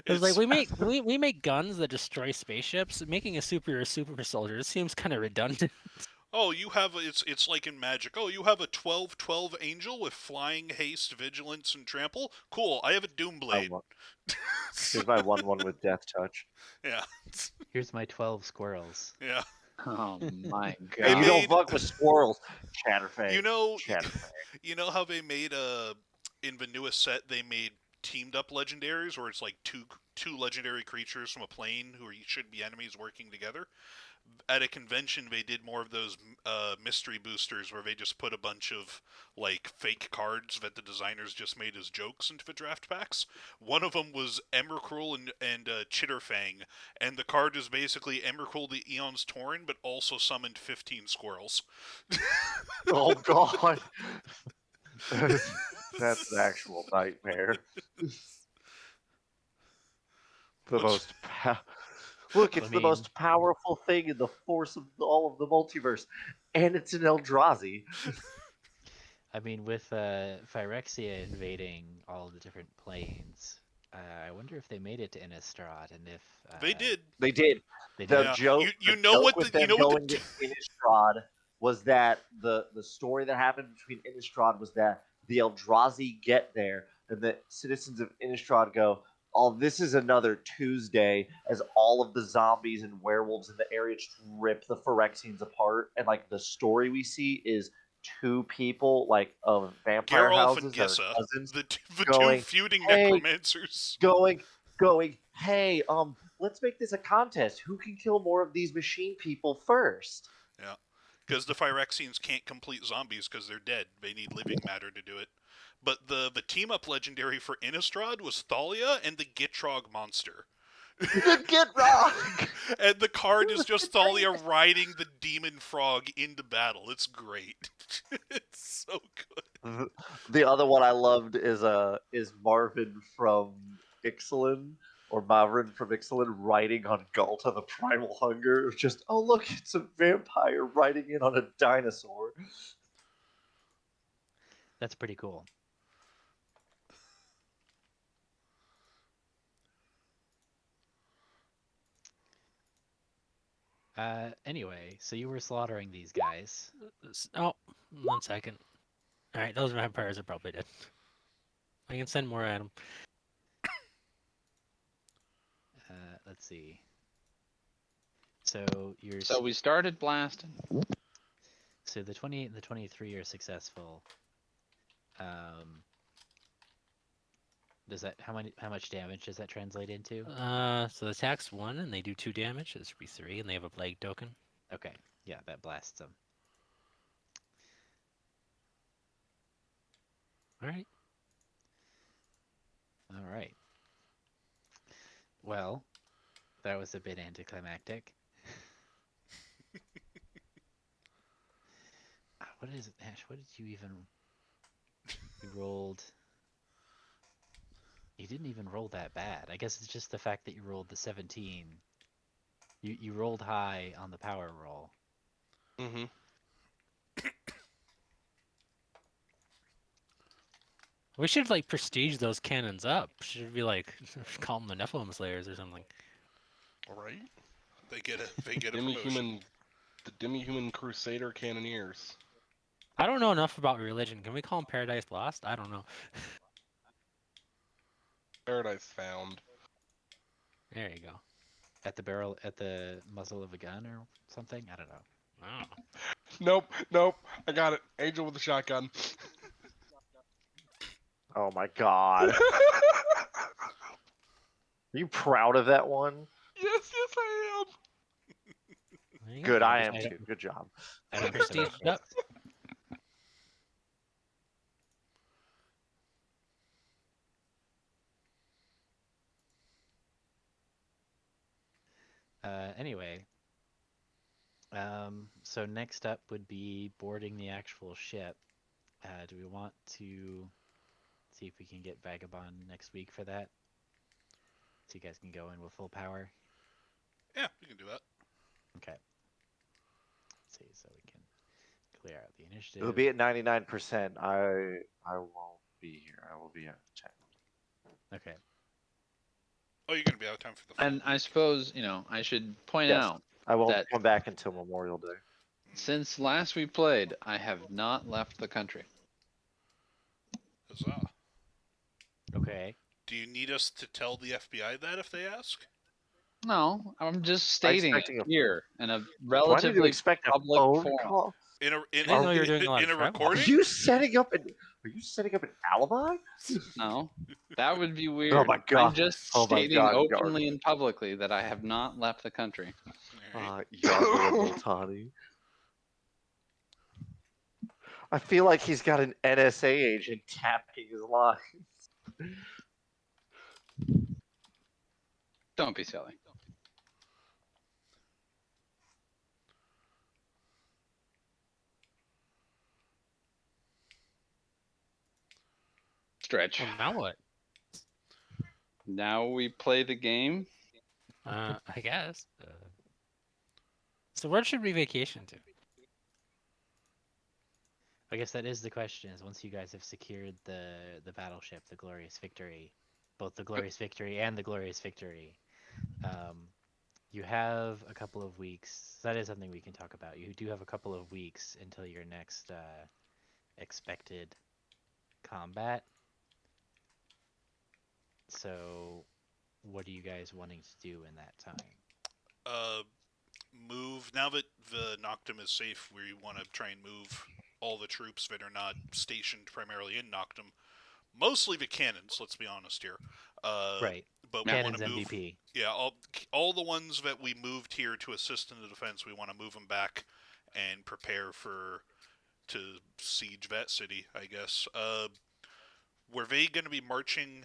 It's like we make guns that destroy spaceships. Making a super soldier, it seems kind of redundant. Oh, you have it's like in Magic. Oh, you have a 12/12 angel with flying, haste, vigilance, and trample. Cool. I have a Doomblade. Here's my 1/1 with death touch. Yeah, Here's my 12 squirrels. yeah. Oh my Hey, you god. don't fuck with squirrels, Chatterfang. You know, Chatterfang. you know how they made in the newest set they made teamed up legendaries, where it's like two legendary creatures from a plane who should be enemies working together. At a convention, they did more of those mystery boosters where they just put a bunch of like fake cards that the designers just made as jokes into the draft packs. One of them was Emrakul and Chitterfang, and the card is basically Emrakul the Eon's Torn, but also summoned 15 squirrels. Oh god. That's an actual nightmare. The most Look, it's the most powerful thing in the force of all of the multiverse, and it's an Eldrazi. I mean, with Phyrexia invading all the different planes, I wonder if they made it to Innistrad, and if They did. They did. They The did. Yeah. joke. You the know joke what with the- you them know what going the- to Innistrad was that the story that happened between Innistrad was that the Eldrazi get there, and the citizens of Innistrad go, "Oh, this is another Tuesday," as all of the zombies and werewolves in the area just rip the Phyrexians apart. And like the story we see is two people like of vampire Geralf houses and that are Gissa, cousins the two going, feuding "Hey," necromancers. going, going, "Hey, let's make this a contest. Who can kill more of these machine people first?" Yeah. Because the Phyrexians can't complete zombies because they're dead. They need living matter to do it. But the team up legendary for Innistrad was Thalia and the Gitrog monster. Get wrong. And the card It is was just great. Thalia riding the demon frog into battle. It's great. It's so good. The other one I loved is Marvin from Ixalan, or Mavrin from Ixalan, riding on Galta the Primal Hunger. It was just, oh look, it's a vampire riding in on a dinosaur. That's pretty cool. Anyway, so you were slaughtering these guys. Oh, 1 second. All right, those vampires are probably dead. I can send more at them. Let's see. So you're So we started blasting. so the 28 and the 23 are successful. Does that how much damage does that translate into? So the attack's 1, and they do 2 damage. This would be 3, and they have a plague token. Okay, yeah, that blasts them. All right. All right. Well, that was a bit anticlimactic. What is it, Ash? What did you even? You rolled. You didn't even roll that bad. I guess it's just the fact that you rolled the 17. You rolled high on the power roll. Mm-hmm. We should like prestige those cannons up. Should be like call them the Nephilim Slayers or something. All right. They get a promotion. Demi-human, the demi-human crusader cannoneers. I don't know enough about religion. Can we call them Paradise Lost? I don't know. Paradise found. There you go. At the muzzle of a gun or something? I don't know. Oh. Nope. I got it. Angel with a shotgun. Oh my god. Are you proud of that one? Yes, I am. There you Good, go. I just- am I too. don't- Good job. I don't Prestige it up. Anyway, so next up would be boarding the actual ship. Do we want to see if we can get Vagabond next week for that? So you guys can go in with full power. Yeah, we can do that. Okay. Let's see, so we can clear out the initiative. It'll be at 99%. I won't be here. I will be out of town. Okay. Oh, you're gonna be out of time for the. And I suppose, I should point Yes. out I won't that come back until Memorial Day. since last we played, I have not left the country. Huzzah! Okay. Do you need us to tell the FBI that if they ask? No, I'm just stating it expecting a- here in a Do I need to relatively expect a public phone forum. call? In a I didn't know you were doing a lot in of a travel. Are recording? you setting up an alibi? No, that would be weird. Oh my god. I'm just Oh my stating god, openly and publicly that I have not left the country. Alright. Yargle Tani. I feel like he's got an NSA agent tapping his line. Don't be silly. Stretch. Well, now what? Now we play the game. I guess. So where should we vacation to? I guess that is the question. Is once you guys have secured the battleship, the Glorious Victory, both the Glorious Victory and the Glorious Victory, you have a couple of weeks. That is something we can talk about. You do have a couple of weeks until your next expected combat. So, what are you guys wanting to do in that time? Move now that the Noctum is safe. We want to try and move all the troops that are not stationed primarily in Noctum, mostly the cannons. Let's be honest here. Right. but we want Cannon's to move. MVP. Yeah, all the ones that we moved here to assist in the defense, we want to move them back and prepare to siege that city, I guess. Were they going to be marching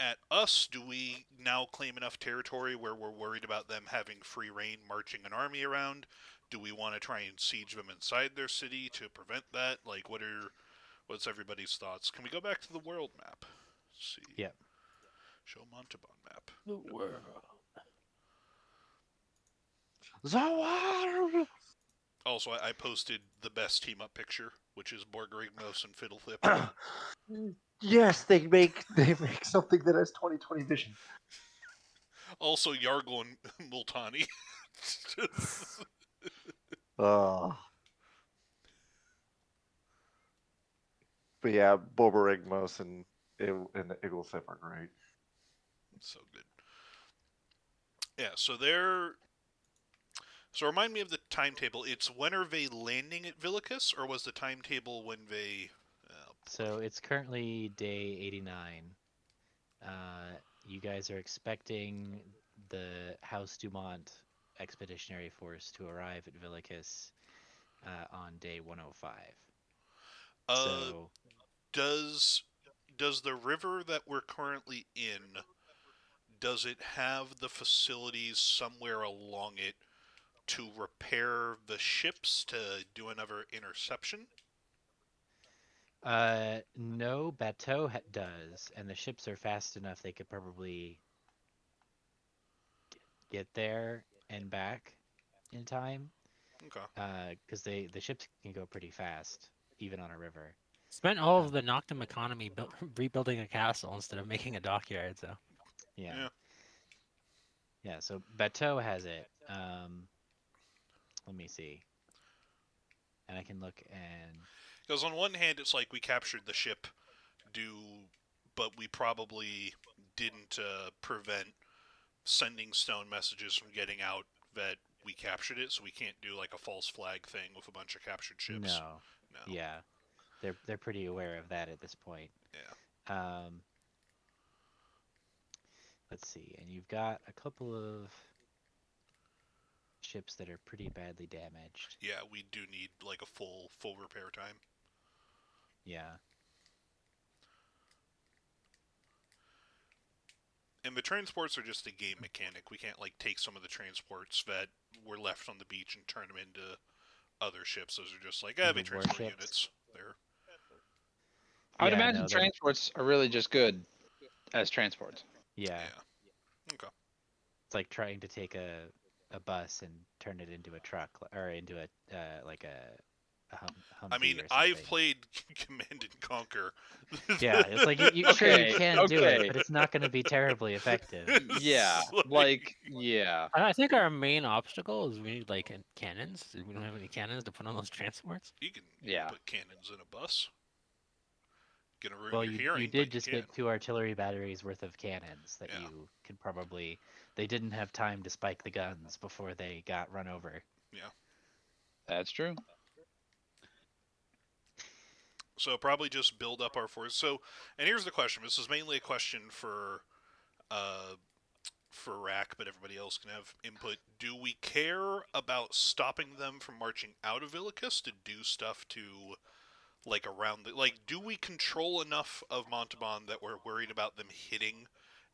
at us? Do we now claim enough territory where we're worried about them having free reign marching an army around? Do we want to try and siege them inside their city to prevent that? Like, what's everybody's thoughts? Can we go back to the world map? Let's see. Yep. Show Montalban map. The world. Zawar! Also, I posted the best team up picture, which is Borgrigmos and Fiddleflip. Yes, they make something that has 20/20 vision. Also, Yargle and Multani. Uh, but yeah, Boborigmos and Iggleflip are great. So good. Yeah, so they're. So remind me of the timetable. It's when are they landing at Villicus, or was the timetable when they? So it's currently day 89. You guys are expecting the House Dumont Expeditionary Force to arrive at Villicus on day 105. So does the river that we're currently in, does it have the facilities somewhere along it to repair the ships to do another interception? no, Bateau does, and the ships are fast enough they could probably get there and back in time. Okay. Because the ships can go pretty fast, even on a river. Spent all of the Noctum economy rebuilding a castle instead of making a dockyard. So Yeah. Yeah. So Bateau has it. Let me see, and I can look and Because on one hand, it's like we captured the ship, but we probably didn't prevent sending stone messages from getting out that we captured it, so we can't do like a false flag thing with a bunch of captured ships. no. No. Yeah, they're pretty aware of that at this point. Yeah. Let's see, and you've got a couple of ships that are pretty badly damaged. Yeah, we do need like a full repair time. Yeah. And the transports are just a game mechanic. We can't like take some of the transports that were left on the beach and turn them into other ships. Those are just like they transport warships? units. They're I would Yeah, imagine no, they're- transports are really just good as transports. Yeah. Okay. It's like trying to take a bus and turn it into a truck or into a like a Humvee I mean, or I've something. played Command and Conquer. Yeah, it's like you sure you Okay, can do it, okay. but it's not going to be terribly effective. Yeah, yeah. I think our main obstacle is we need like cannons. We don't have any cannons to put on those transports. You can Yeah. put cannons in a bus. Gonna ruin Well, your you hearing, did but just you can. get 2 artillery batteries worth of cannons that Yeah. you could probably. They didn't have time to spike the guns before they got run over. Yeah. That's true. So probably just build up our force. So, and here's the question. This is mainly a question for Rack, but everybody else can have input. Do we care about stopping them from marching out of Villicus to do stuff to, like, around the... Like, do we control enough of Montalban that we're worried about them hitting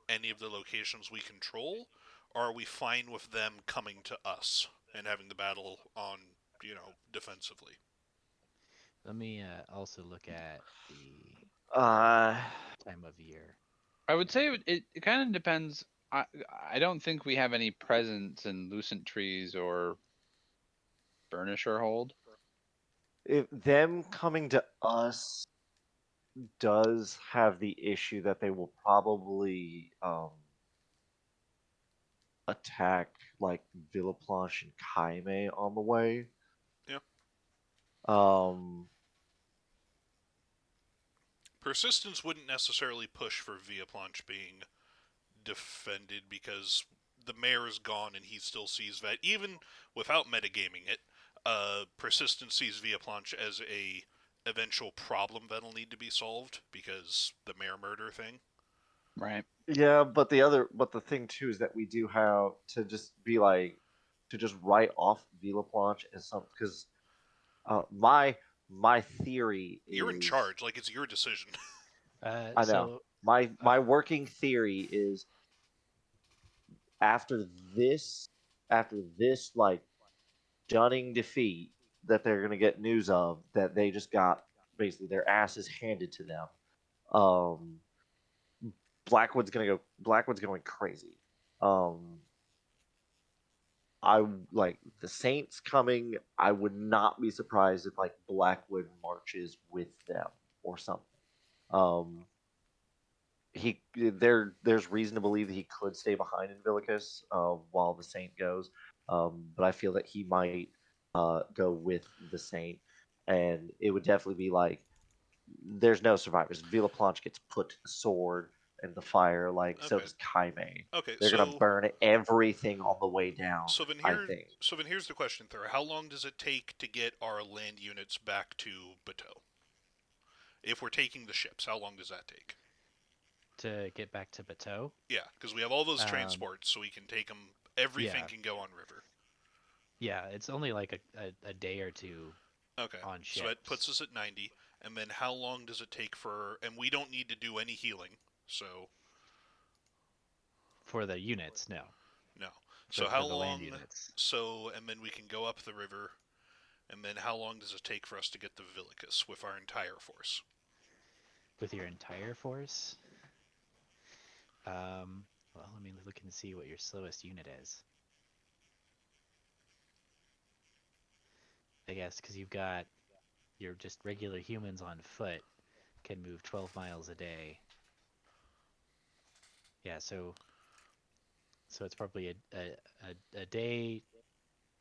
any of the locations we control? Or are we fine with them coming to us and having the battle on, defensively? Let me also look at the Uh, time of year. I would say it kind of depends. I don't think we have any presence in Lucent Trees or Burnisher Hold. if them coming to us does have the issue that they will probably attack like Villaplanche and Kaime on the way. Yeah. Persistence wouldn't necessarily push for Viaplanche being defended because the mayor is gone and he still sees that, even without metagaming it, Persistence sees Viaplanche as a eventual problem that'll need to be solved because the mayor murder thing. Right. Yeah, but the thing too is that we do have to just be like to just write off Villaplanche as some because my theory You're in is charge. Like it's your decision. I know So my working theory is after this after this like stunning defeat that they're gonna get news of that they just got basically their asses handed to them. Um, Blackwood's going crazy. Um, I like the Saints coming. I would not be surprised if like Blackwood marches with them or something. Um, there's reason to believe that he could stay behind in Villicus while the Saint goes, but I feel that he might go with the Saint, and it would definitely be like there's no survivors. Villaplanche gets put to the sword and the fire, like so Okay. does Kaime. Okay. They're gonna burn everything on the way down. So then I here, think. so then here's the question, Thur. How long does it take to get our land units back to Bateau? If we're taking the ships, how long does that take? to get back to Bateau, Yeah, because we have all those um, transports, so we can take them. Everything yeah, can go on river. yeah, it's only like a day or two Okay, on so that ships puts us at 90. And then how long does it take for? And we don't need to do any healing, so for the units. No, no. for So how the land long? units So and then we can go up the river. And then how long does it take for us to get to Villicus with our entire force? with your entire force. Well, let me look and see what your slowest unit is. I guess because you've got your just regular humans on foot can move 12 miles a day. Yeah, so it's probably a day.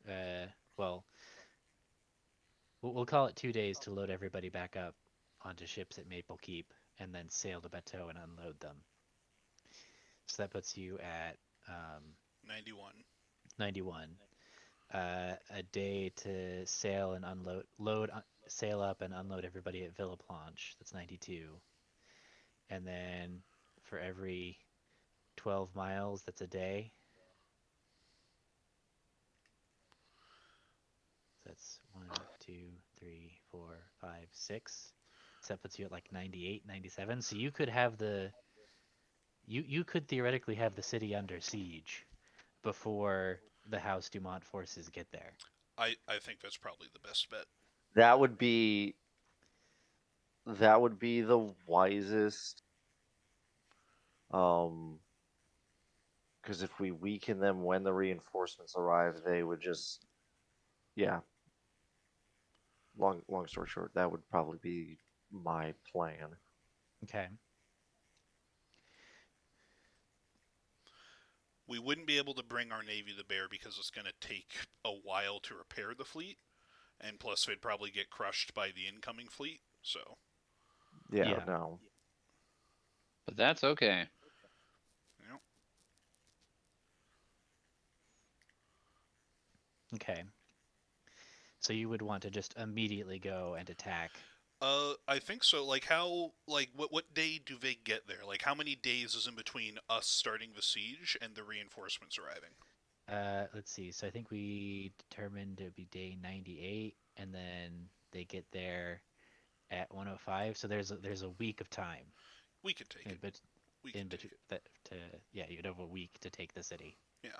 Uh, well, we'll call it 2 days to load everybody back up onto ships at Maple Keep and then sail to Bateau and unload them. So that puts you at 91. 91. A day to sail and sail up and unload everybody at Villaplanche. That's 92. And then for every 12 miles, that's a day. So that's 1, 2, 3, 4, 5, 6. So that puts you at like 98, 97. So you could have you could theoretically have the city under siege before the House Dumont forces get there. I think that's probably the best bet. That would be the wisest. Um, because if we weaken them when the reinforcements arrive, they would just yeah. Long story short, that would probably be my plan. Okay. We wouldn't be able to bring our navy to bear because it's going to take a while to repair the fleet, and plus they'd probably get crushed by the incoming fleet. So, Yeah, Yeah. no. But that's okay. you know, Okay. So you would want to just immediately go and attack. I think so. Like how, like what day do they get there? Like how many days is in between us starting the siege and the reinforcements arriving? Let's see. So I think we determined it would be day 98, and then they get there at 105. So there's a week of time We could take in, it. We in could between take it. that to yeah, you'd have a week to take the city. Yeah.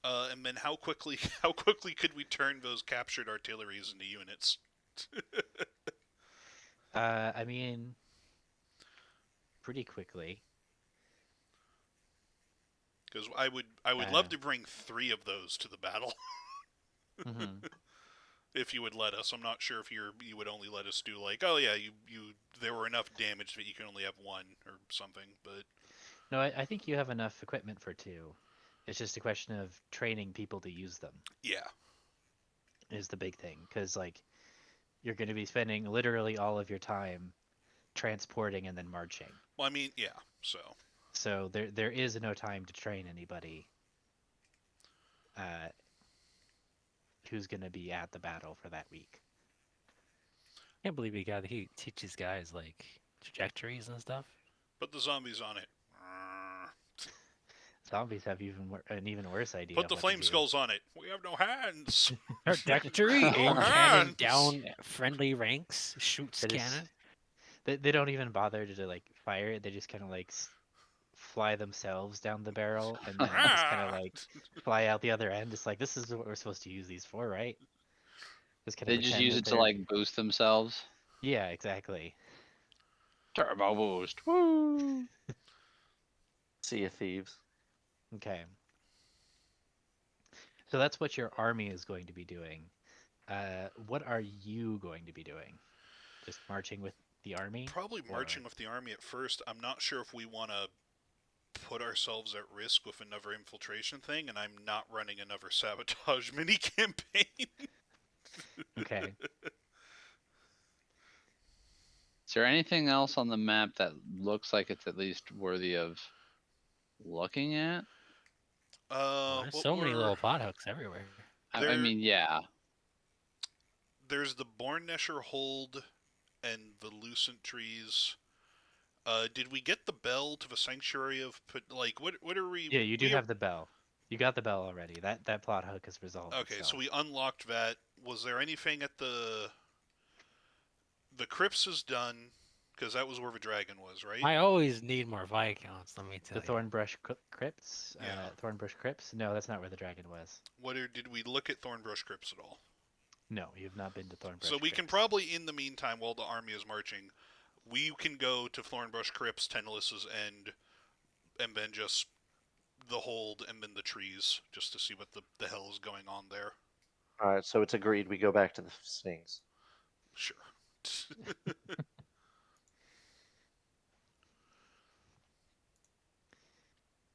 And then how quickly how quickly could we turn those captured artilleries into units? I mean, pretty quickly. Because I would Uh, love to bring 3 of those to the battle mhm. if you would let us. I'm not sure if you would only let us do like, oh yeah, you there were enough damage that you can only have 1 or something. But No, I think you have enough equipment for two. It's just a question of training people to use them yeah, is the big thing. Because like you're going to be spending literally all of your time transporting and then marching. well I mean yeah. So So there is no time to train anybody uh, who's going to be at the battle for that week. Can't believe he teaches guys like trajectories and stuff. put the zombies on it. Zombies have an even worse idea Put of the what to flame do. skulls on it. We have no hands. Trajectory, No aim cannon hands. down friendly ranks, shoots They just cannon. they don't even bother to like fire it. They just kind of like fly themselves down the barrel and then just kind of Ah. like fly out the other end. It's like this is what we're supposed to use these for, right? Just kind of They just pretend use that it to they're like boost themselves. yeah, exactly. Turbo boost. Woo! Sea of Thieves. Okay. So that's what your army is going to be doing. What are you going to be doing? Just marching with the army? Probably Or marching with the army at first. I'm not sure if we want to put ourselves at risk with another infiltration thing, and I'm not running another sabotage mini campaign. okay. Is there anything else on the map that looks like it's at least worthy of looking at? There's What so many were little plot hooks everywhere. I there? mean, yeah. There's the Bornesher Hold and the Lucent Trees. Did we get the bell to the Sanctuary of like what are we? Yeah, you do We have the bell. You got the bell already. That plot hook has resolved okay. So itself. we unlocked that. Was there anything at the crypts is done? Because that was where the dragon was, right? I always need more Viscounts, let me tell The you. Thornbrush Crypts? Yeah. Thornbush Crypts? No, that's not where the dragon was. Did we look at Thornbrush Crypts at all? No, you've not been to Thornbrush So we can Crypts. probably, in the meantime, while the army is marching, we can go to Thornbrush Crypts, Tenlis's End, and then just the hold and then the trees, just to see what the hell is going on there. All right, so it's agreed. We go back to the Sphinx. Sure.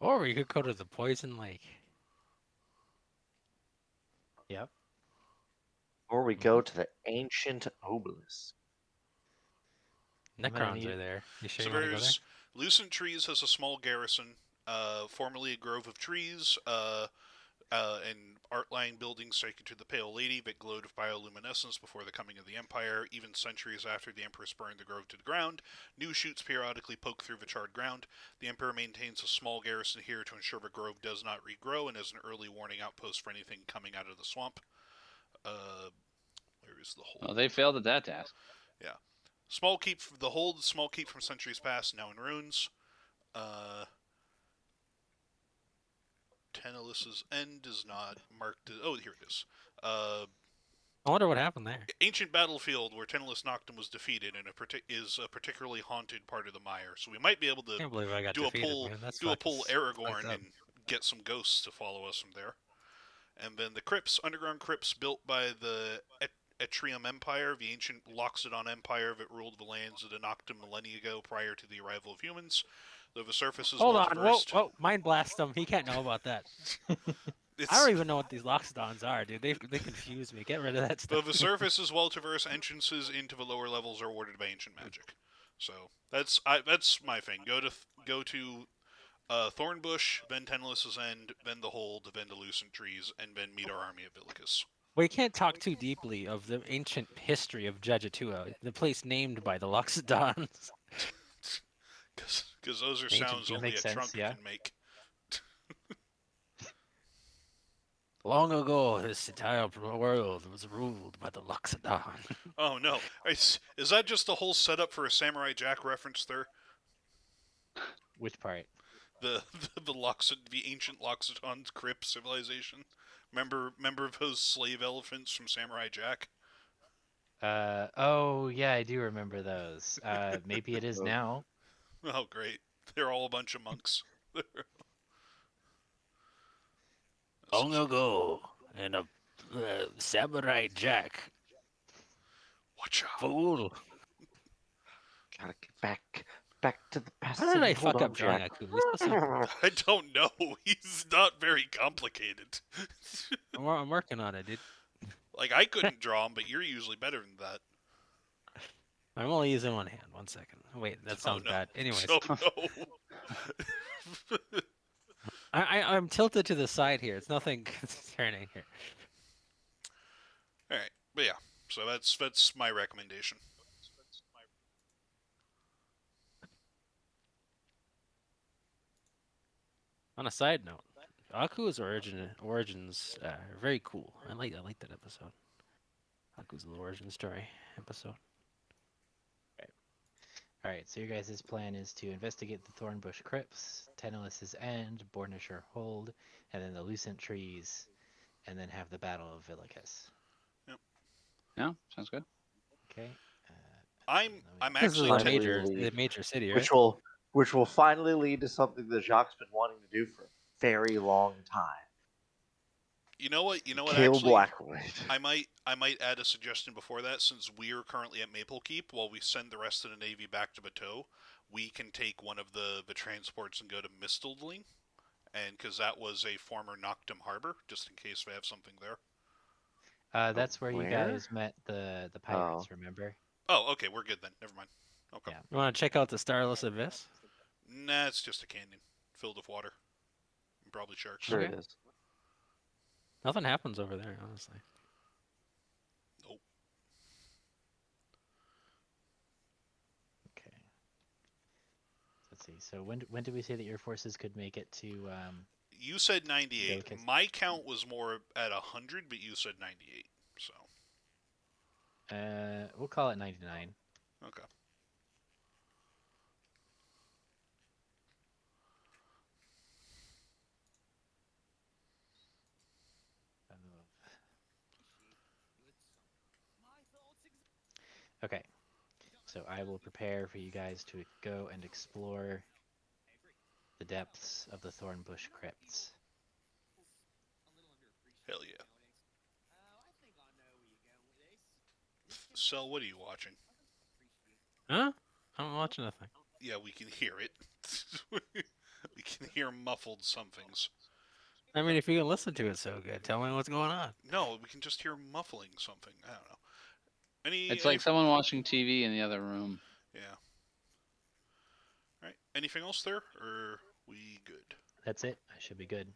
Or we could go to the Poison Lake. Yep. Or we go to the ancient obelisk. I'm gonna Necrons need are there. You sure So you want to go there? there's Lucent Trees has a small garrison, formerly a grove of trees, and art-lined buildings sacred to the Pale Lady that glowed with bioluminescence before the coming of the Empire. Even centuries after the Emperor burned the grove to the ground, new shoots periodically poke through the charred ground. The Emperor maintains a small garrison here to ensure the grove does not regrow and as an early warning outpost for anything coming out of the swamp. Where is the hold? Well, they failed at that task. Yeah. Small keep, the hold, small keep from centuries past, now in ruins. Tenlis's End is not marked. Oh, here it is. I wonder what happened there. Ancient battlefield where Tenlis Noctum was defeated and is a particularly haunted part of the mire. So we might be able I to can't believe I got do a defeated, pull, man. That's do a fucking pull fucked Aragorn up. and get some ghosts to follow us from there. And then the crypts, underground crypts built by the Etrium Empire, the ancient Loxodon Empire that ruled the lands of the Noctum millennia ago prior to the arrival of humans. Though the surface is Hold well on, traversed. whoa, mind blast him. He can't know about that. I don't even know what these Loxodons are, dude. They confuse me. Get rid of that Though stuff. the surface is well traversed, entrances into the lower levels are warded by ancient magic. So that's my thing. Go to Thornbush, then Tenlis's End, then the Hold, then the Lucent Trees, and then meet our army at Villicus. We can't talk too deeply of the ancient history of Jajatua, the place named by the Loxodons. Because those are Ancient sounds people. only Makes a sense, trunk yeah. can make. Long ago, this entire world was ruled by the Loxodon. Oh no, is that just a whole setup for a Samurai Jack reference there? Which part? The ancient Loxodon crypt civilization. Remember those slave elephants from Samurai Jack? Oh yeah, I do remember those. Maybe it is now. Oh great, they're all a bunch of monks. Long ago, in a Samurai Jack, Watch out! fool. Gotta get back to the past. How did I Hold fuck on, up drawing Jack. a He's so simple. I don't know. He's not very complicated. I'm working on it, dude. Like I couldn't draw him, but you're usually better than that. I'm only using one hand. 1 second. Wait, that sounds no. bad. Anyways, Oh no. I'm tilted to the side here. It's nothing concerning here. All right, but yeah. So that's my recommendation. On a side note, Aku's origins are very cool. I like that episode. Aku's origin story episode. All right, so your guys' plan is to investigate the Thornbush Crypts, Tenelis's End, Bornisher Hold, and then the Lucent Trees, and then have the Battle of Villicus. Yep. Yeah, sounds good. Okay. I'm let me- This is actually a Finally major, major city, right? which will finally lead to something that Jacques been wanting to do for a very long time. You know what? Kill Actually, Blackwood. I might add a suggestion before that. Since we're currently at Maple Keep, while we send the rest of the Navy back to Bateau, we can take one of the transports and go to Mistledling, and because that was a former Noctum harbor, just in case we have something there. That's where you Where? guys met the pirates. Remember? Oh, okay, we're good then. Never mind. Okay. Yeah. You want to check out the Starless Abyss? Nah, it's just a canyon filled with water, and probably sharks. Sure Okay. it is. Nothing happens over there, honestly. Nope. Okay. Let's see. So when did we say that your forces could make it to? You said 98. Villicus? My count was more at 100, but you said 98. So We'll call it 99. okay. Okay. So I will prepare for you guys to go and explore the depths of the Thornbush Crypts. Hell yeah. So what are you watching? Huh? I'm watching nothing. Yeah, we can hear it. We can hear muffled somethings. I mean, if you can listen to it so good, tell me what's going on. No, we can just hear muffling something. I don't know. It's like someone watching TV in the other room. Yeah. All right. Anything else there, or we good? That's it. I should be good.